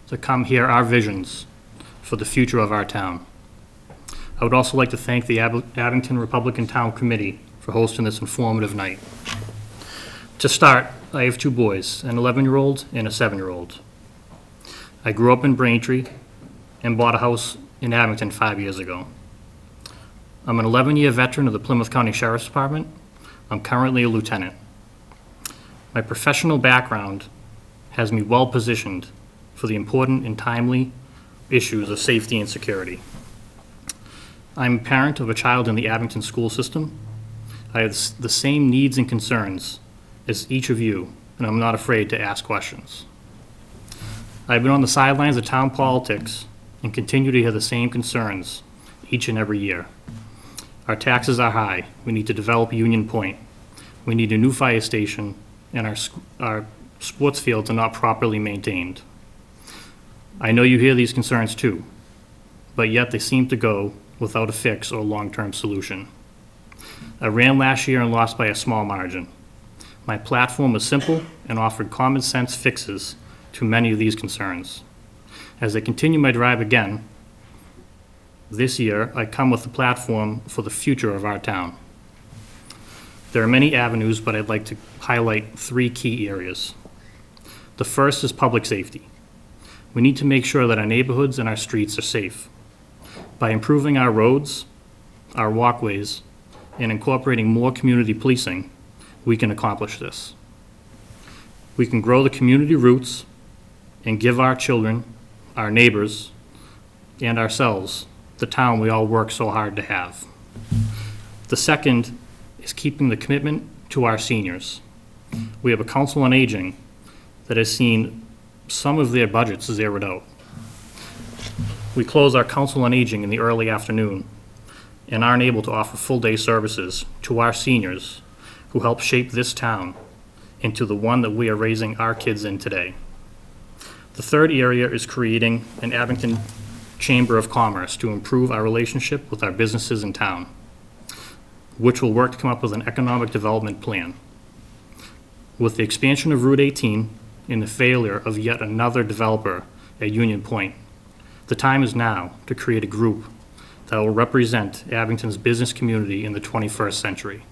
to come hear our visions for the future of our town. I would also like to thank the Abington Republican Town Committee for hosting this informative night. To start, I have 2 boys, an 11-year-old and a 7-year-old. I grew up in Braintree and bought a house in Abington 5 years ago. I'm an 11-year veteran of the Plymouth County Sheriff's Department. I'm currently a lieutenant. My professional background has me well positioned for the important and timely issues of safety and security. I'm a parent of a child in the Abington school system. I have the same needs and concerns as each of you, and I'm not afraid to ask questions. I've been on the sidelines of town politics and continue to hear the same concerns each and every year. Our taxes are high. We need to develop Union Point. We need a new fire station, and our sports fields are not properly maintained. I know you hear these concerns too, but yet they seem to go without a fix or long-term solution. I ran last year and lost by a small margin. My platform was simple and offered common sense fixes to many of these concerns. As I continue my drive again, this year, I come with a platform for the future of our town. There are many avenues, but I'd like to highlight 3 key areas. The first is public safety. We need to make sure that our neighborhoods and our streets are safe. By improving our roads, our walkways, and incorporating more community policing, we can accomplish this. We can grow the community roots and give our children, our neighbors, and ourselves the town we all work so hard to have. The second is keeping the commitment to our seniors. We have a council on aging that has seen some of their budgets zeroed out. We close our council on aging in the early afternoon and aren't able to offer full-day services to our seniors who help shape this town into the one that we are raising our kids in today. The third area is creating an Abington Chamber of Commerce to improve our relationship with our businesses in town, which will work to come up with an economic development plan. With the expansion of Route 18 and the failure of yet another developer at Union Point, the time is now to create a group that will represent Abington's business community in the 21st century.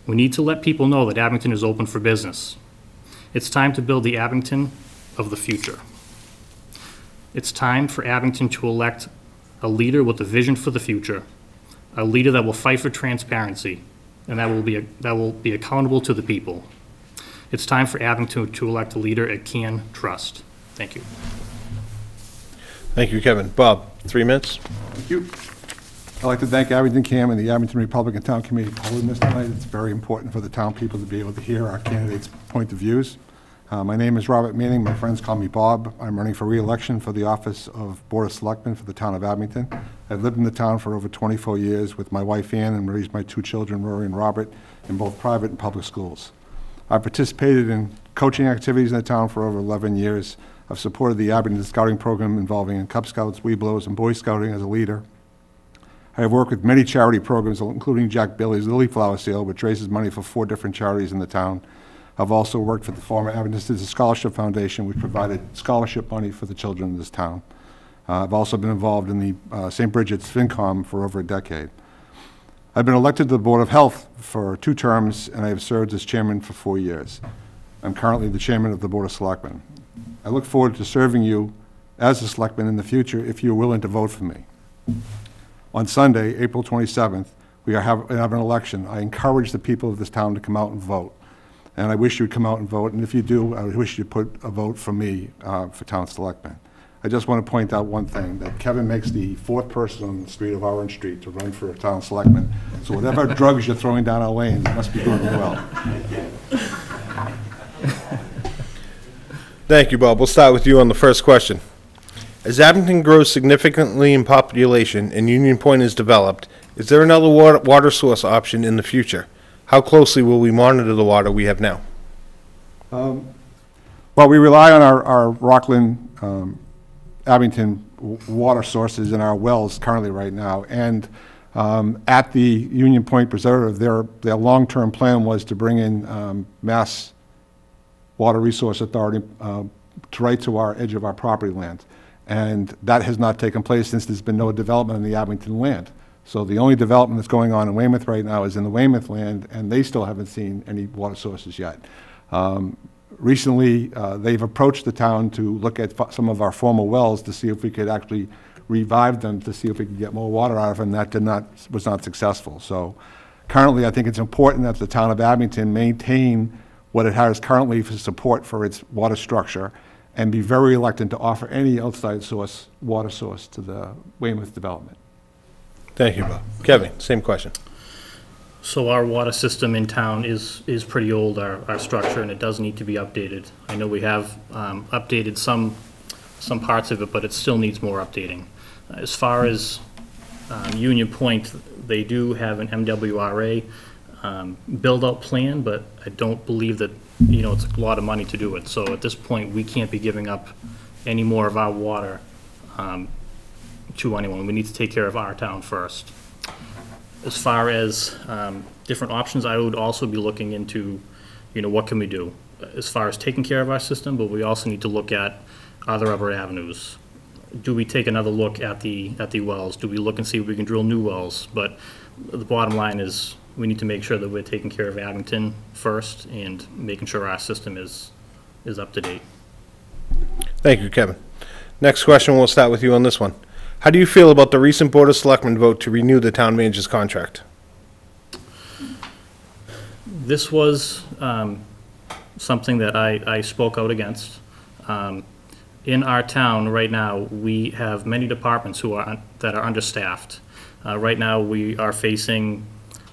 We need to let people know that Abington is open for business. It's time to build the Abington of the future. It's time for Abington to elect a leader with a vision for the future, a leader that will fight for transparency, and that will be accountable to the people. It's time for Abington to elect a leader it can trust. Thank you. Thank you, Kevin. Bob, 3 minutes? Thank you. I'd like to thank Abington CAM and the Abington Republican Town Committee for holding this tonight. It's very important for the town people to be able to hear our candidates' point of views. My name is Robert Manning. My friends call me Bob. I'm running for re-election for the office of Board of Selectmen for the town of Abington. I've lived in the town for over 24 years with my wife Ann and raised my 2 children, Rory and Robert, in both private and public schools. I've participated in coaching activities in the town for over 11 years. I've supported the Abington Scouting Program involving Cub Scouts, Webelos, and Boy Scouting as a leader. I have worked with many charity programs, including Jack Billy's Lily Flower Sale, which raises money for 4 different charities in the town. I've also worked for the former Abington Citizen Scholarship Foundation, which provided scholarship money for the children in this town. I've also been involved in the St. Bridget's FinCom for over a decade. I've been elected to the Board of Health for 2 terms, and I have served as chairman for 4 years. I'm currently the chairman of the Board of Selectmen. I look forward to serving you as a selectman in the future if you're willing to vote for me. On Sunday, April 27th, we have an election. I encourage the people of this town to come out and vote. And I wish you'd come out and vote, and if you do, I wish you'd put a vote for me for town selectman. I just want to point out one thing, that Kevin makes the 4th person on the street of Orange Street to run for a town selectman. So whatever drugs you're throwing down our lanes, it must be going well. Thank you, Bob. We'll start with you on the first question. As Abington grows significantly in population and Union Point is developed, is there another water source option in the future? How closely will we monitor the water we have now? Well, we rely on our Rockland, Abington water sources in our wells currently right now. And at the Union Point Preserve, their long-term plan was to bring in Mass Water Resource Authority right to our edge of our property land. And that has not taken place since there's been no development in the Abington land. So the only development that's going on in Weymouth right now is in the Weymouth land, and they still haven't seen any water sources yet. Recently, they've approached the town to look at some of our former wells to see if we could actually revive them, to see if we could get more water out of them. That was not successful. So currently, I think it's important that the town of Abington maintain what it has currently for support for its water structure and be very reluctant to offer any outside water source to the Weymouth development. Thank you, Bob. Kevin, same question. So our water system in town is pretty old, our structure, and it does need to be updated. I know we have updated some parts of it, but it still needs more updating. As far as Union Point, they do have an MWRA build-out plan, but I don't believe that, it's a lot of money to do it. So at this point, we can't be giving up any more of our water to anyone. We need to take care of our town first. As far as different options, I would also be looking into, what can we do as far as taking care of our system, but we also need to look at other avenues. Do we take another look at the wells? Do we look and see if we can drill new wells? But the bottom line is we need to make sure that we're taking care of Abington first and making sure our system is up to date. Thank you, Kevin. Next question, we'll start with you on this one. How do you feel about the recent Board of Selectmen vote to renew the town manager's contract? This was something that I spoke out against. In our town right now, we have many departments that are understaffed. Right now, we are facing,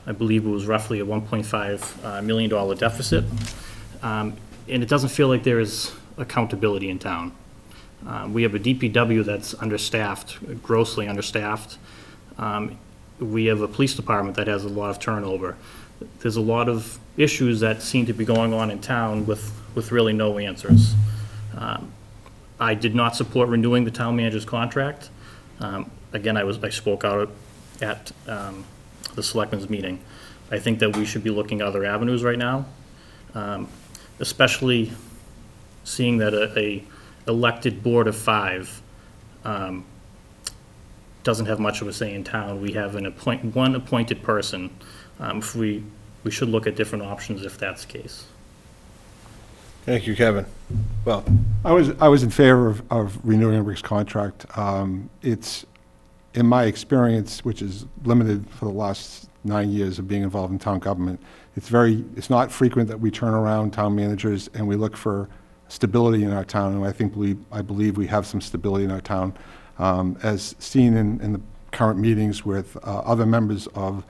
I believe it was roughly a $1.5 million deficit. And it doesn't feel like there is accountability in town. We have a DPW that's understaffed, grossly understaffed. We have a police department that has a lot of turnover. There's a lot of issues that seem to be going on in town with really no answers. I did not support renewing the town manager's contract. Again, I spoke out at the selectmen's meeting. I think that we should be looking at other avenues right now, especially seeing that a elected board of 5 doesn't have much of a say in town. We have one appointed person. If we should look at different options if that's the case. Thank you, Kevin. Bob? I was in favor of renewing Rick's contract. It's, in my experience, which is limited for the last 9 years of being involved in town government, it's not frequent that we turn around town managers and we look for stability in our town, and I believe we have some stability in our town, as seen in the current meetings with other members of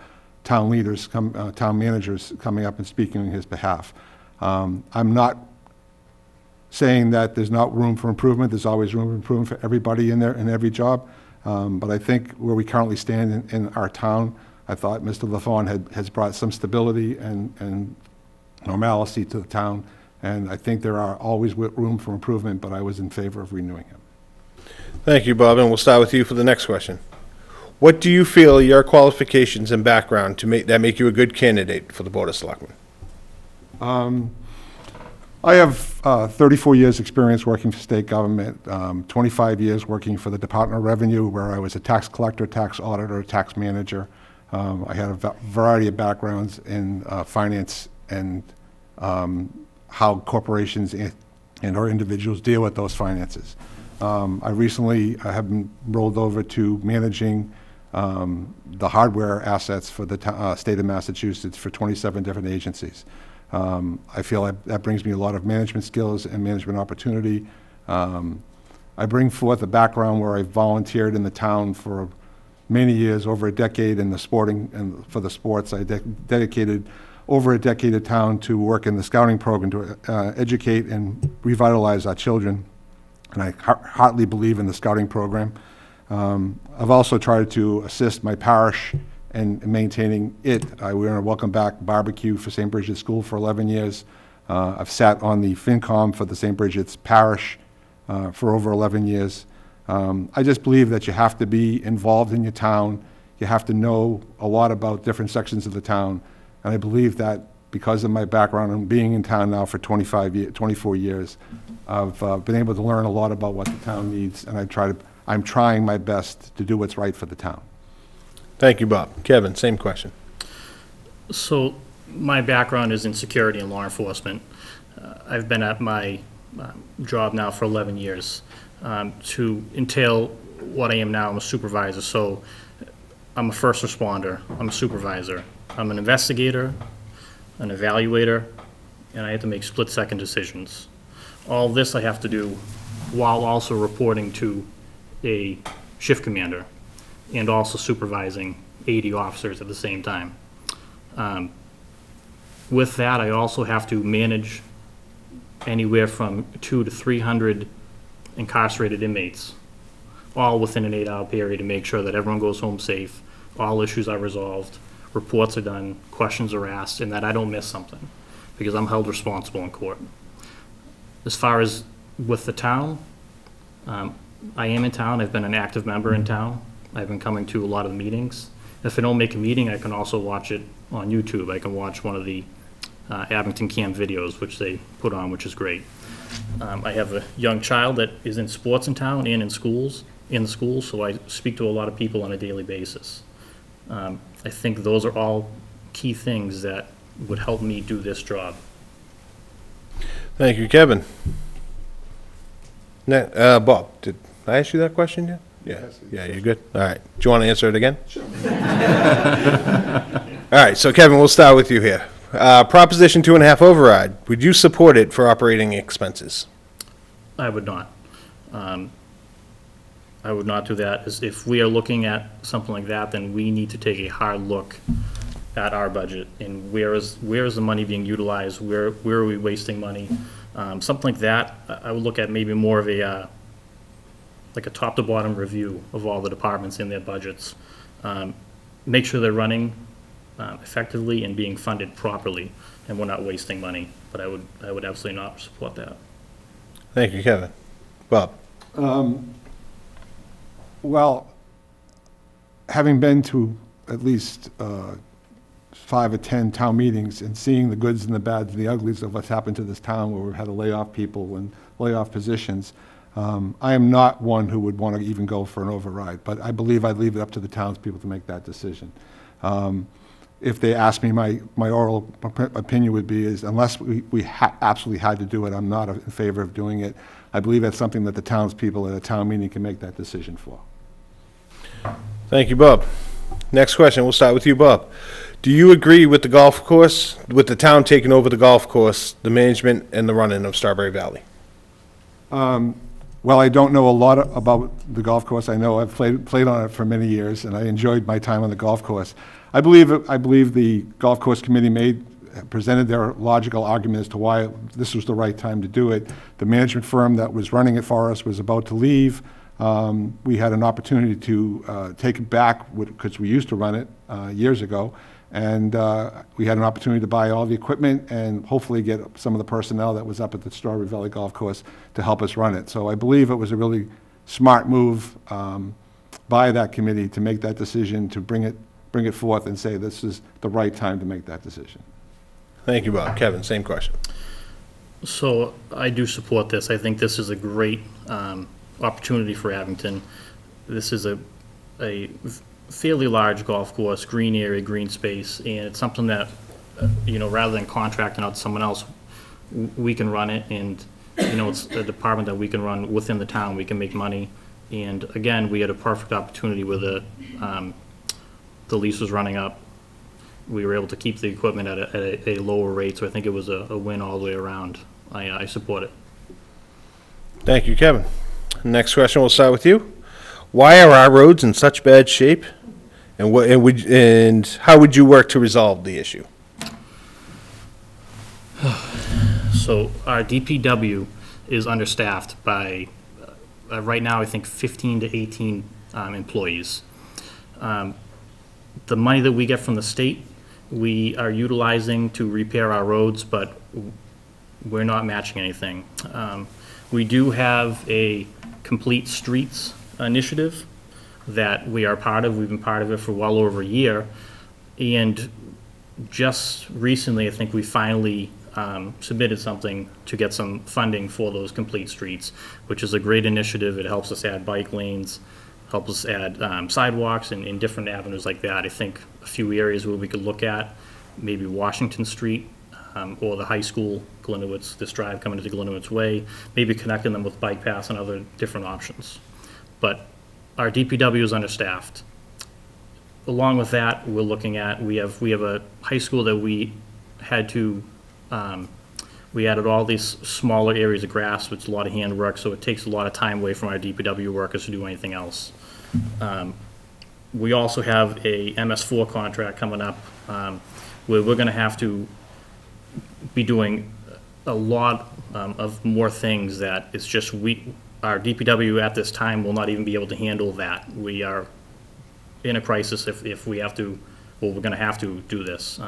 town leaders, town managers coming up and speaking on his behalf. I'm not saying that there's not room for improvement. There's always room for improvement for everybody in there, in every job. But I think where we currently stand in our town, I thought Mr. LaFawn has brought some stability and normalcy to the town. And I think there are always room for improvement, but I was in favor of renewing him. Thank you, Bob, and we'll start with you for the next question. What do you feel are your qualifications and background that make you a good candidate for the Board of Selectmen? I have 34 years' experience working for state government, 25 years working for the Department of Revenue, where I was a tax collector, tax auditor, tax manager. I had a variety of backgrounds in finance and how corporations and/or individuals deal with those finances. I recently have been rolled over to managing the hardware assets for the state of Massachusetts for 27 different agencies. I feel that brings me a lot of management skills and management opportunity. I bring forth a background where I volunteered in the town for many years, over a decade in the sporting and for the sports. I dedicated over a decade of town to work in the scouting program to educate and revitalize our children. And I heartily believe in the scouting program. I've also tried to assist my parish in maintaining it. We were in a welcome back barbecue for St. Bridget's School for 11 years. I've sat on the FinCom for the St. Bridget's Parish for over 11 years. I just believe that you have to be involved in your town. You have to know a lot about different sections of the town. And I believe that because of my background and being in town now for 24 years, I've been able to learn a lot about what the town needs, and I'm trying my best to do what's right for the town. Thank you, Bob. Kevin, same question. So my background is in security and law enforcement. I've been at my job now for 11 years. To entail what I am now, I'm a supervisor. So I'm a first responder, I'm a supervisor, I'm an investigator, an evaluator, and I have to make split-second decisions. All this I have to do while also reporting to a shift commander and also supervising 80 officers at the same time. With that, I also have to manage anywhere from 200 to 300 incarcerated inmates, all within an 8-hour period, to make sure that everyone goes home safe, all issues are resolved, reports are done, questions are asked, and that I don't miss something, because I'm held responsible in court. As far as with the town, I am in town. I've been an active member in town. I've been coming to a lot of the meetings. If I don't make a meeting, I can also watch it on YouTube. I can watch one of the Abington Cam videos, which they put on, which is great. I have a young child that is in sports in town and in the schools, so I speak to a lot of people on a daily basis. I think those are all key things that would help me do this job. Thank you, Kevin. Bob, did I ask you that question yet? Yeah. Yeah, you're good? All right. Do you want to answer it again? Sure. All right, so Kevin, we'll start with you here. Proposition 2.5 override, would you support it for operating expenses? I would not. I would not do that. If we are looking at something like that, then we need to take a hard look at our budget and where is the money being utilized, where are we wasting money. Something like that, I would look at maybe more of a like a top to bottom review of all the departments in their budgets. Make sure they're running effectively and being funded properly, and we're not wasting money. But I would absolutely not support that. Thank you, Kevin. Bob? Well, having been to at least 5 or 10 town meetings and seeing the goods and the bads and the uglies of what's happened to this town, where we've had to lay off people and lay off positions, I am not one who would want to even go for an override, but I believe I'd leave it up to the townspeople to make that decision. if they ask me, my oral opinion would be is unless we absolutely had to do it, I'm not in favor of doing it. I believe that's something that the townspeople at a town meeting can make that decision for. Thank you, Bob. Next question, we'll start with you, Bob. Do you agree with the golf course, with the town taking over the golf course, the management, and the running of Strawberry Valley? Well, I don't know a lot about the golf course. I know I've played on it for many years, and I enjoyed my time on the golf course. I believe the golf course committee presented their logical argument as to why this was the right time to do it. The management firm that was running it for us was about to leave. We had an opportunity to take it back because we used to run it years ago, and we had an opportunity to buy all the equipment and hopefully get some of the personnel that was up at the Strawberry Valley Golf Course to help us run it. So I believe it was a really smart move by that committee to make that decision, to bring it forth and say this is the right time to make that decision. Thank you, Bob. Kevin, same question. So I do support this. I think this is a great opportunity for Abington. This is a fairly large golf course, green area, green space, and it's something that, rather than contracting out to someone else, we can run it, and, it's a department that we can run within the town. We can make money, and again, we had a perfect opportunity where the lease was running up. We were able to keep the equipment at a lower rate, so I think it was a win all the way around. I support it. Thank you, Kevin. Next question, we'll start with you. Why are our roads in such bad shape, and how would you work to resolve the issue? So our DPW is understaffed by, right now, I think 15 to 18 employees. The money that we get from the state, we are utilizing to repair our roads, but we're not matching anything. We do have a complete streets initiative that we are part of. We've been part of it for well over a year. And just recently, I think we finally submitted something to get some funding for those complete streets, which is a great initiative. It helps us add bike lanes, helps us add sidewalks and different avenues like that. I think a few areas where we could look at, maybe Washington Street, or the high school, Glenowitz, this drive coming into Glenowitz Way, maybe connecting them with bike paths and other different options. But our DPW is understaffed. Along with that, we're looking at, we have a high school that we had to, we added all these smaller areas of grass, which is a lot of handwork, so it takes a lot of time away from our DPW workers to do anything else. We also have a MS4 contract coming up, where we're gonna have to be doing a lot of more things that it's just our DPW at this time will not even be able to handle that. We are in a crisis if we have to, well, we're gonna have to do this.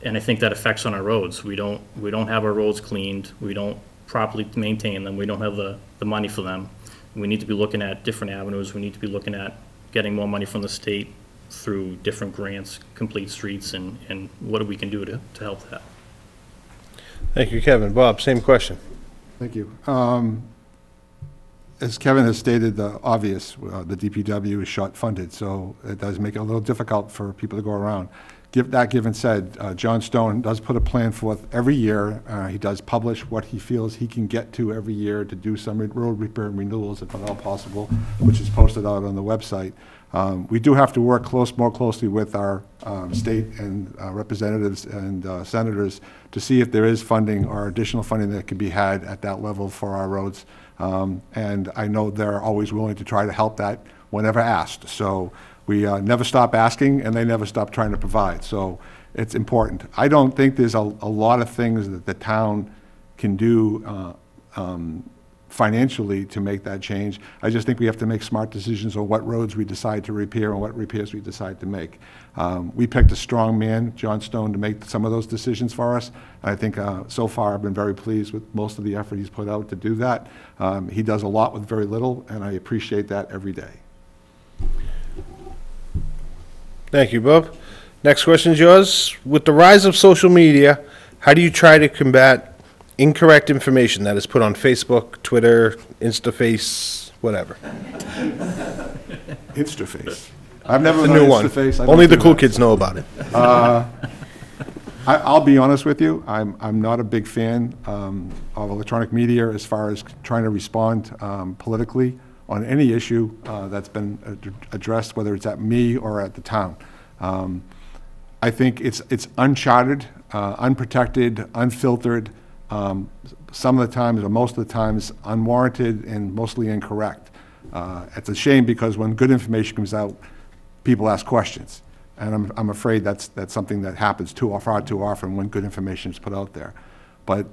And I think that affects on our roads. We don't have our roads cleaned. We don't properly maintain them. We don't have the money for them. We need to be looking at different avenues. We need to be looking at getting more money from the state through different grants, complete streets, and what we can do to help that. Thank you, Kevin. Bob, same question. Thank you. As Kevin has stated, the obvious, the DPW is short-funded, so it does make it a little difficult for people to go around. That given said, John Stone does put a plan forth every year. He does publish what he feels he can get to every year to do some road repair and renewals, if at all possible, which is posted out on the website. We do have to work more closely with our state and representatives and senators to see if there is funding or additional funding that can be had at that level for our roads. And I know they're always willing to try to help that whenever asked. So we never stop asking, and they never stop trying to provide. So it's important. I don't think there's a lot of things that the town can do financially to make that change. I just think we have to make smart decisions on what roads we decide to repair and what repairs we decide to make. We picked a strong man, John Stone, to make some of those decisions for us. I think so far I've been very pleased with most of the effort he's put out to do that. He does a lot with very little, and I appreciate that every day. Thank you, Bob. Next question is yours. With the rise of social media, how do you try to combat incorrect information that is put on Facebook, Twitter, InstaFace, whatever? InstaFace. I've never It's a been new on one. Insta-Face. I Only don't the do cool that. kids know about it. I'll be honest with you, I'm not a big fan of electronic media as far as trying to respond politically on any issue that's been addressed, whether it's at me or at the town. I think it's uncharted, unprotected, unfiltered, some of the times, or most of the times, unwarranted and mostly incorrect. It's a shame because when good information comes out, people ask questions. And I'm afraid that's something that happens far too often when good information is put out there. But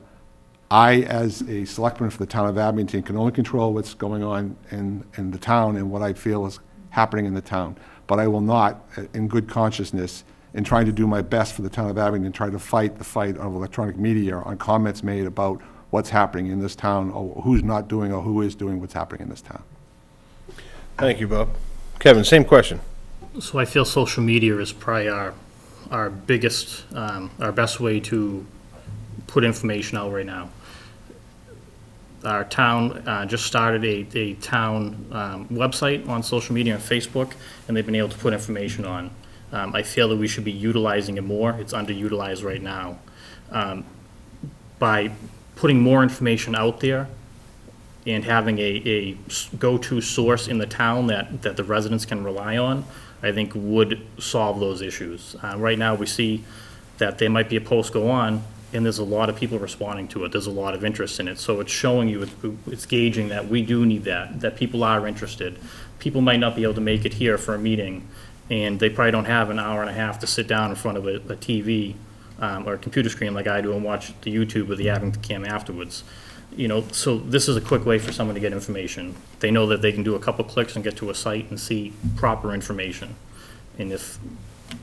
I, as a selectman for the town of Abington, can only control what's going on in the town and what I feel is happening in the town. But I will not, in good consciousness, in trying to do my best for the town of Abington, try to fight the fight of electronic media on comments made about what's happening in this town, or who's not doing or who is doing what's happening in this town. Thank you, Bob. Kevin, same question. So I feel social media is probably our biggest, our best way to put information out right now. Our town just started a town website on social media and Facebook, and they've been able to put information on. I feel that we should be utilizing it more. It's underutilized right now. By putting more information out there and having a go-to source in the town that the residents can rely on, I think would solve those issues. Right now, we see that there might be a post go on, and there's a lot of people responding to it. There's a lot of interest in it. So it's showing you, it's gauging that we do need that people are interested. People might not be able to make it here for a meeting, and they probably don't have an hour and a half to sit down in front of a TV or a computer screen like I do and watch the YouTube or the Abington Cam afterwards. You know, so this is a quick way for someone to get information. They know that they can do a couple clicks and get to a site and see proper information. And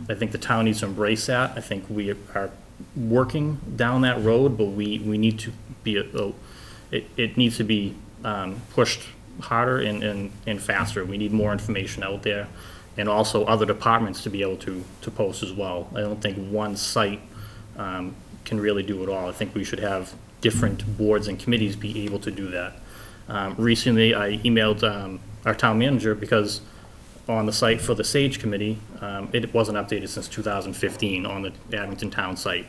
I think the town needs to embrace that. I think we are working down that road, but we need to be, it needs to be pushed harder and faster. We need more information out there, and also other departments to be able to post as well. I don't think one site can really do it all. I think we should have different boards and committees be able to do that. Recently, I emailed our town manager because on the site for the SAGE committee, it wasn't updated since 2015 on the Abington town site.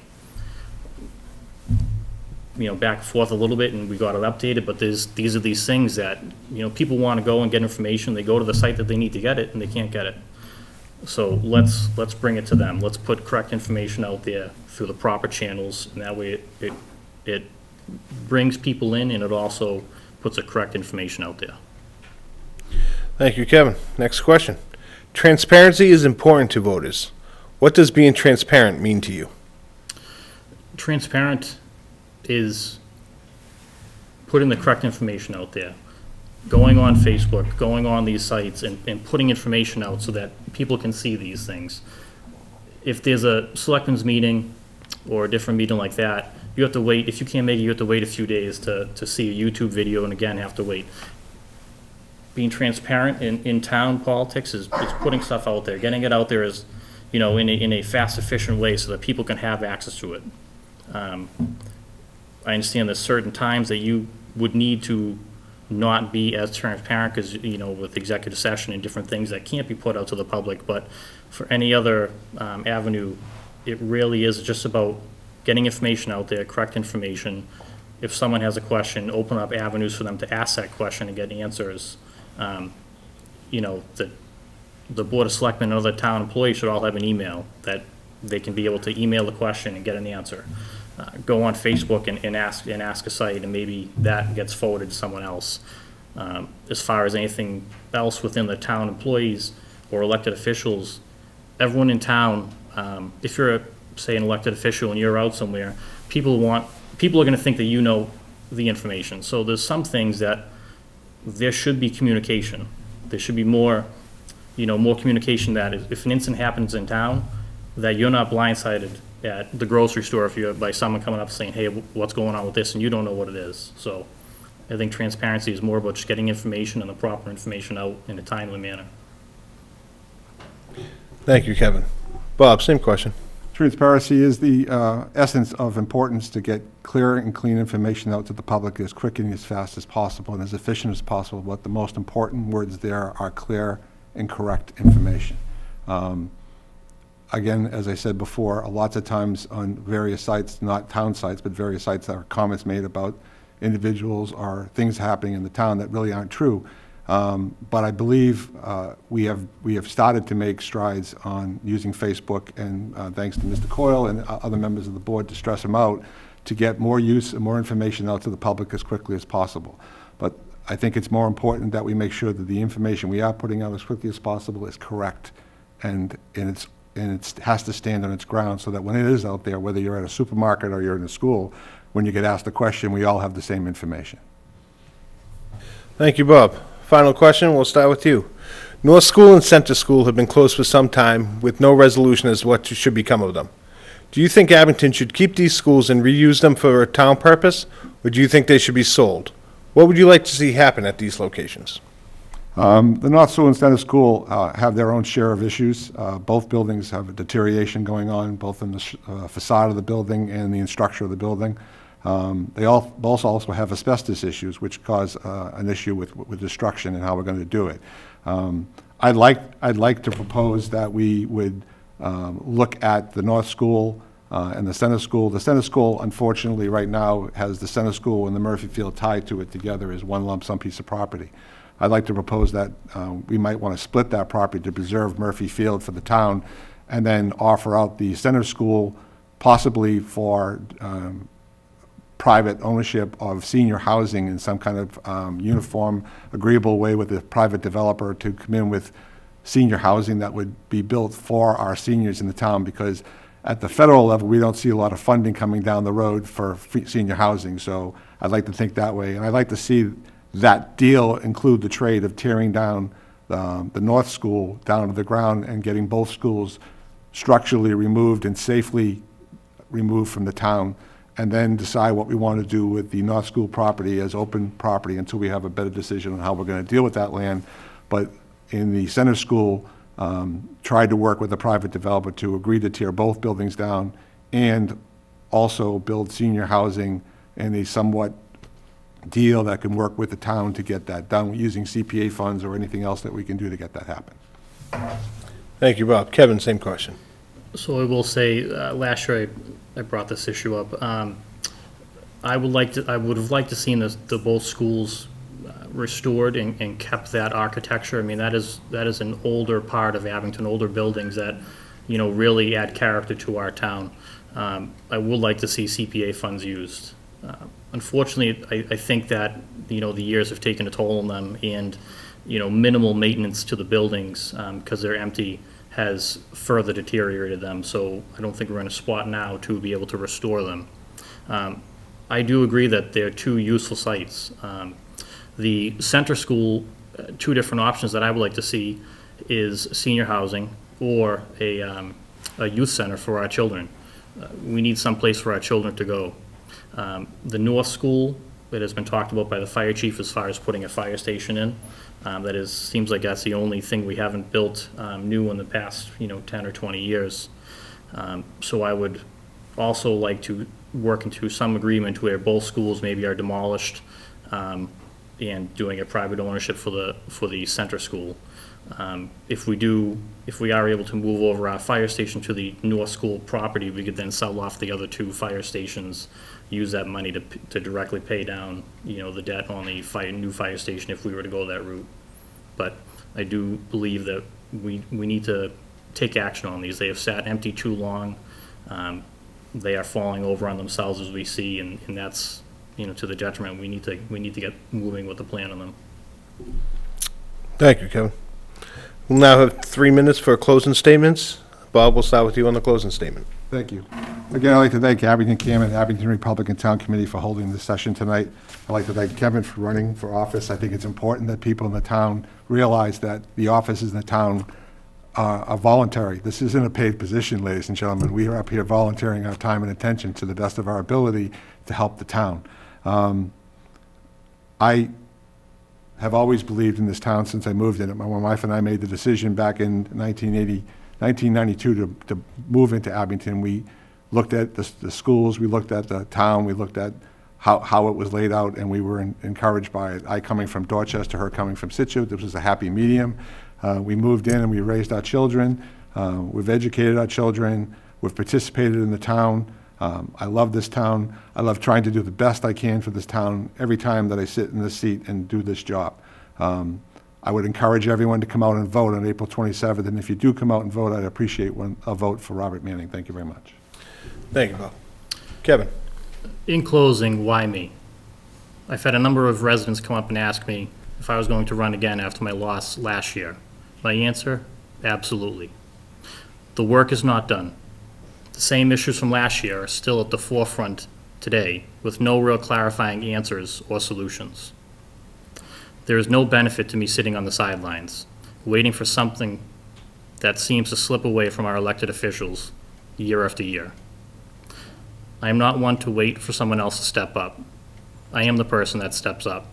You know, back and forth a little bit, and we got it updated, but these are these things that, you know, people want to go and get information. They go to the site that they need to get it, and they can't get it. So let's bring it to them. Let's put correct information out there through the proper channels, and that way it brings people in, and it also puts the correct information out there. Thank you, Kevin. Next question. Transparency is important to voters. What does being transparent mean to you? Transparent is putting the correct information out there. Going on Facebook, going on these sites, and putting information out so that people can see these things. If there's a selectmen's meeting or a different meeting like that, you have to wait. If you can't make it, you have to wait a few days to see a YouTube video, and again, have to wait. Being transparent in town politics is putting stuff out there, getting it out there as, you know, in a fast, efficient way so that people can have access to it. I understand there's certain times that you would need to not be as transparent because, you know, with executive session and different things that can't be put out to the public, but for any other avenue, it really is just about getting information out there, correct information. If someone has a question, open up avenues for them to ask that question and get answers. You know, the Board of Selectmen and other town employees should all have an email that they can be able to email the question and get an answer. Go on Facebook and ask a site, and maybe that gets forwarded to someone else. As far as anything else within the town employees or elected officials, everyone in town, if you're, say, an elected official and you're out somewhere, people are going to think that you know the information. So there's some things that there should be communication. There should be more, you know, more communication that if an incident happens in town, that you're not blindsided at the grocery store if you're by someone coming up saying, hey, what's going on with this, and you don't know what it is. So I think transparency is more about just getting information and the proper information out in a timely manner. Thank you, Kevin. Bob, same question. Transparency is the essence of importance to get clear and clean information out to the public as quick and as fast as possible and as efficient as possible. But the most important words there are clear and correct information. Again, as I said before, lots of times on various sites, not town sites, but various sites, there are comments made about individuals or things happening in the town that really aren't true. But I believe we have started to make strides on using Facebook, and thanks to Mr. Coyle and other members of the board to stress them out, to get more use and more information out to the public as quickly as possible. But I think it's more important that we make sure that the information we are putting out as quickly as possible is correct, and it has to stand on its ground, so that when it is out there, whether you're at a supermarket or you're in a school, when you get asked a question, we all have the same information. Thank you, Bob. Final question, we'll start with you. North School and Center School have been closed for some time with no resolution as to what should become of them. Do you think Abington should keep these schools and reuse them for a town purpose, or do you think they should be sold? What would you like to see happen at these locations? The North School and Center School have their own share of issues. Both buildings have a deterioration going on, both in the facade of the building and the structure of the building. They also have asbestos issues, which cause an issue with destruction and how we're going to do it. I'd like to propose that we would look at the North School and the Center School. The Center School, unfortunately, right now has the Center School and the Murphy Field tied to it together as one lump sum piece of property. I'd like to propose that we might want to split that property to preserve Murphy Field for the town, and then offer out the Center School possibly for private ownership of senior housing in some kind of uniform, agreeable way with a private developer to come in with senior housing that would be built for our seniors in the town, because at the federal level, we don't see a lot of funding coming down the road for senior housing. So I'd like to think that way, and I'd like to see that deal include the trade of tearing down the North School down to the ground and getting both schools structurally removed and safely removed from the town, and then decide what we want to do with the North School property as open property until we have a better decision on how we're going to deal with that land. But in the Center School, tried to work with a private developer to agree to tear both buildings down and also build senior housing in a somewhat deal that can work with the town to get that done using CPA funds or anything else that we can do to get that happen. Thank you, Bob. Kevin, same question. So I will say, last year I brought this issue up. I would have liked to seen the both schools restored and kept that architecture. I mean, that is an older part of Abington, older buildings that, really add character to our town. I would like to see CPA funds used. Unfortunately, I think that, the years have taken a toll on them, and, minimal maintenance to the buildings, because they're empty, has further deteriorated them. So I don't think we're in a spot now to be able to restore them. I do agree that they're two useful sites. The Center School, two different options that I would like to see is senior housing or a youth center for our children. We need some place for our children to go. The North School, that has been talked about by the fire chief as far as putting a fire station in, seems like that's the only thing we haven't built new in the past 10 or 20 years. So I would also like to work into some agreement where both schools maybe are demolished and doing a private ownership for the Center School. If we are able to move over our fire station to the North School property, we could then sell off the other two fire stations, use that money to directly pay down, the debt on the new fire station if we were to go that route. But I do believe that we need to take action on these. They have sat empty too long. They are falling over on themselves as we see, and that's, to the detriment. We need to get moving with the plan on them. Thank you, Kevin. We'll now have 3 minutes for closing statements. Bob, we'll start with you on the closing statement. Thank you. Again, I'd like to thank Abington CAM and Abington Republican Town Committee for holding this session tonight. I'd like to thank Kevin for running for office. I think it's important that people in the town realize that the offices in the town are voluntary. This isn't a paid position, ladies and gentlemen. We are up here volunteering our time and attention to the best of our ability to help the town. I have always believed in this town since I moved in it. My wife and I made the decision back in 1992 to move into Abington. We looked at the schools, we looked at the town, we looked at how it was laid out, and we were encouraged by it. I coming from Dorchester, her coming from Situate, this was a happy medium. We moved in and we raised our children. We've educated our children. We've participated in the town. I love this town. I love trying to do the best I can for this town every time that I sit in this seat and do this job. I would encourage everyone to come out and vote on April 27th, and if you do come out and vote, I'd appreciate a vote for Robert Manning. Thank you very much. Thank you, Bob. Kevin? In closing, why me? I've had a number of residents come up and ask me if I was going to run again after my loss last year. My answer, absolutely. The work is not done. The same issues from last year are still at the forefront today, with no real clarifying answers or solutions. There is no benefit to me sitting on the sidelines, waiting for something that seems to slip away from our elected officials year after year. I am not one to wait for someone else to step up. I am the person that steps up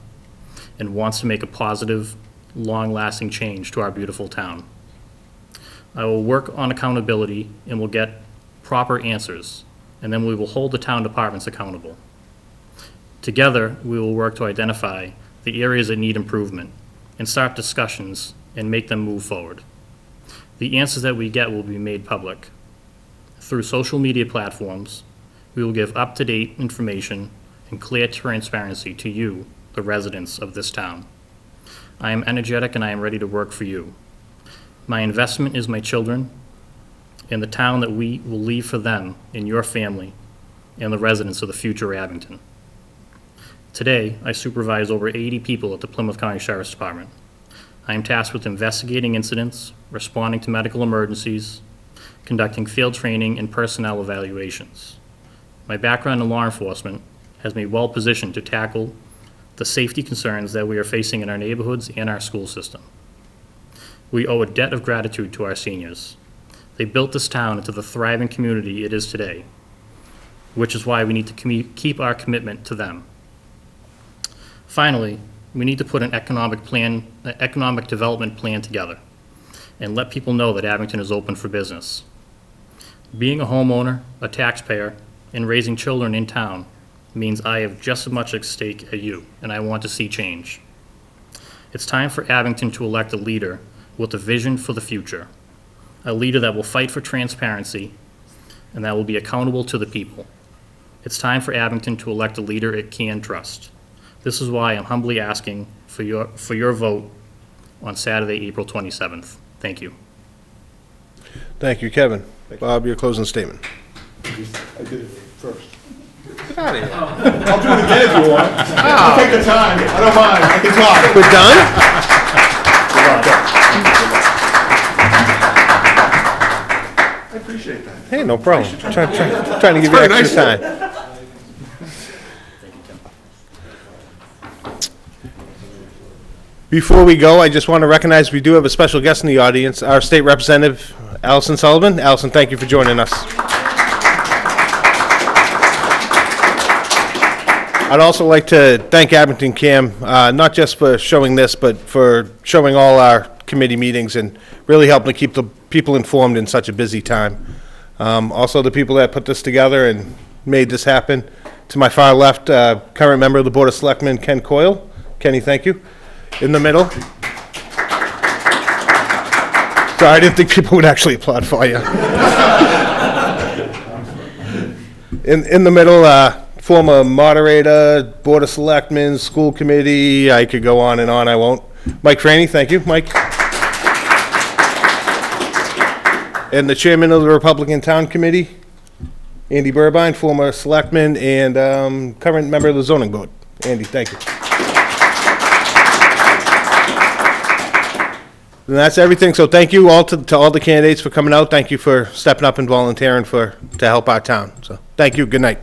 and wants to make a positive, long-lasting change to our beautiful town. I will work on accountability and will get proper answers, and then we will hold the town departments accountable. Together, we will work to identify the areas that need improvement and start discussions and make them move forward. The answers that we get will be made public. Through social media platforms, we will give up-to-date information and clear transparency to you, the residents of this town. I am energetic and I am ready to work for you. My investment is my children and the town that we will leave for them and your family and the residents of the future Abington. Today, I supervise over 80 people at the Plymouth County Sheriff's Department. I am tasked with investigating incidents, responding to medical emergencies, conducting field training, and personnel evaluations. My background in law enforcement has me well positioned to tackle the safety concerns that we are facing in our neighborhoods and our school system. We owe a debt of gratitude to our seniors. They built this town into the thriving community it is today, which is why we need to keep our commitment to them. Finally, we need to put an economic development plan together and let people know that Abington is open for business. Being a homeowner, a taxpayer, and raising children in town means I have just as much at stake as you, and I want to see change. It's time for Abington to elect a leader with a vision for the future, a leader that will fight for transparency and that will be accountable to the people. It's time for Abington to elect a leader it can trust. This is why I'm humbly asking for your vote on Saturday, April 27th. Thank you. Thank you, Kevin. Bob, your closing statement. I did it first. Get out of here. I'll do it again if you want. I'll take the time. I don't mind. I can talk. We're done? I appreciate that. Hey, no problem. Trying to give you Very extra nice. time. Before we go, I just want to recognize we do have a special guest in the audience, our state representative, Allison Sullivan. Allison, thank you for joining us. I'd also like to thank Abington Cam, not just for showing this, but for showing all our committee meetings and really helping to keep the people informed in such a busy time. Also, the people that put this together and made this happen. To my far left, current member of the Board of Selectmen, Ken Coyle. Kenny, thank you. In the middle. Sorry, I didn't think people would actually applaud for you. In the middle, former moderator, Board of Selectmen, school committee, I could go on and on, I won't. Mike Franny, thank you, Mike. And the chairman of the Republican Town Committee, Andy Burbine, former selectman and current member of the zoning board. Andy, thank you. And that's everything. So thank you all to all the candidates for coming out. Thank you for stepping up and volunteering to help our town. So thank you. Good night.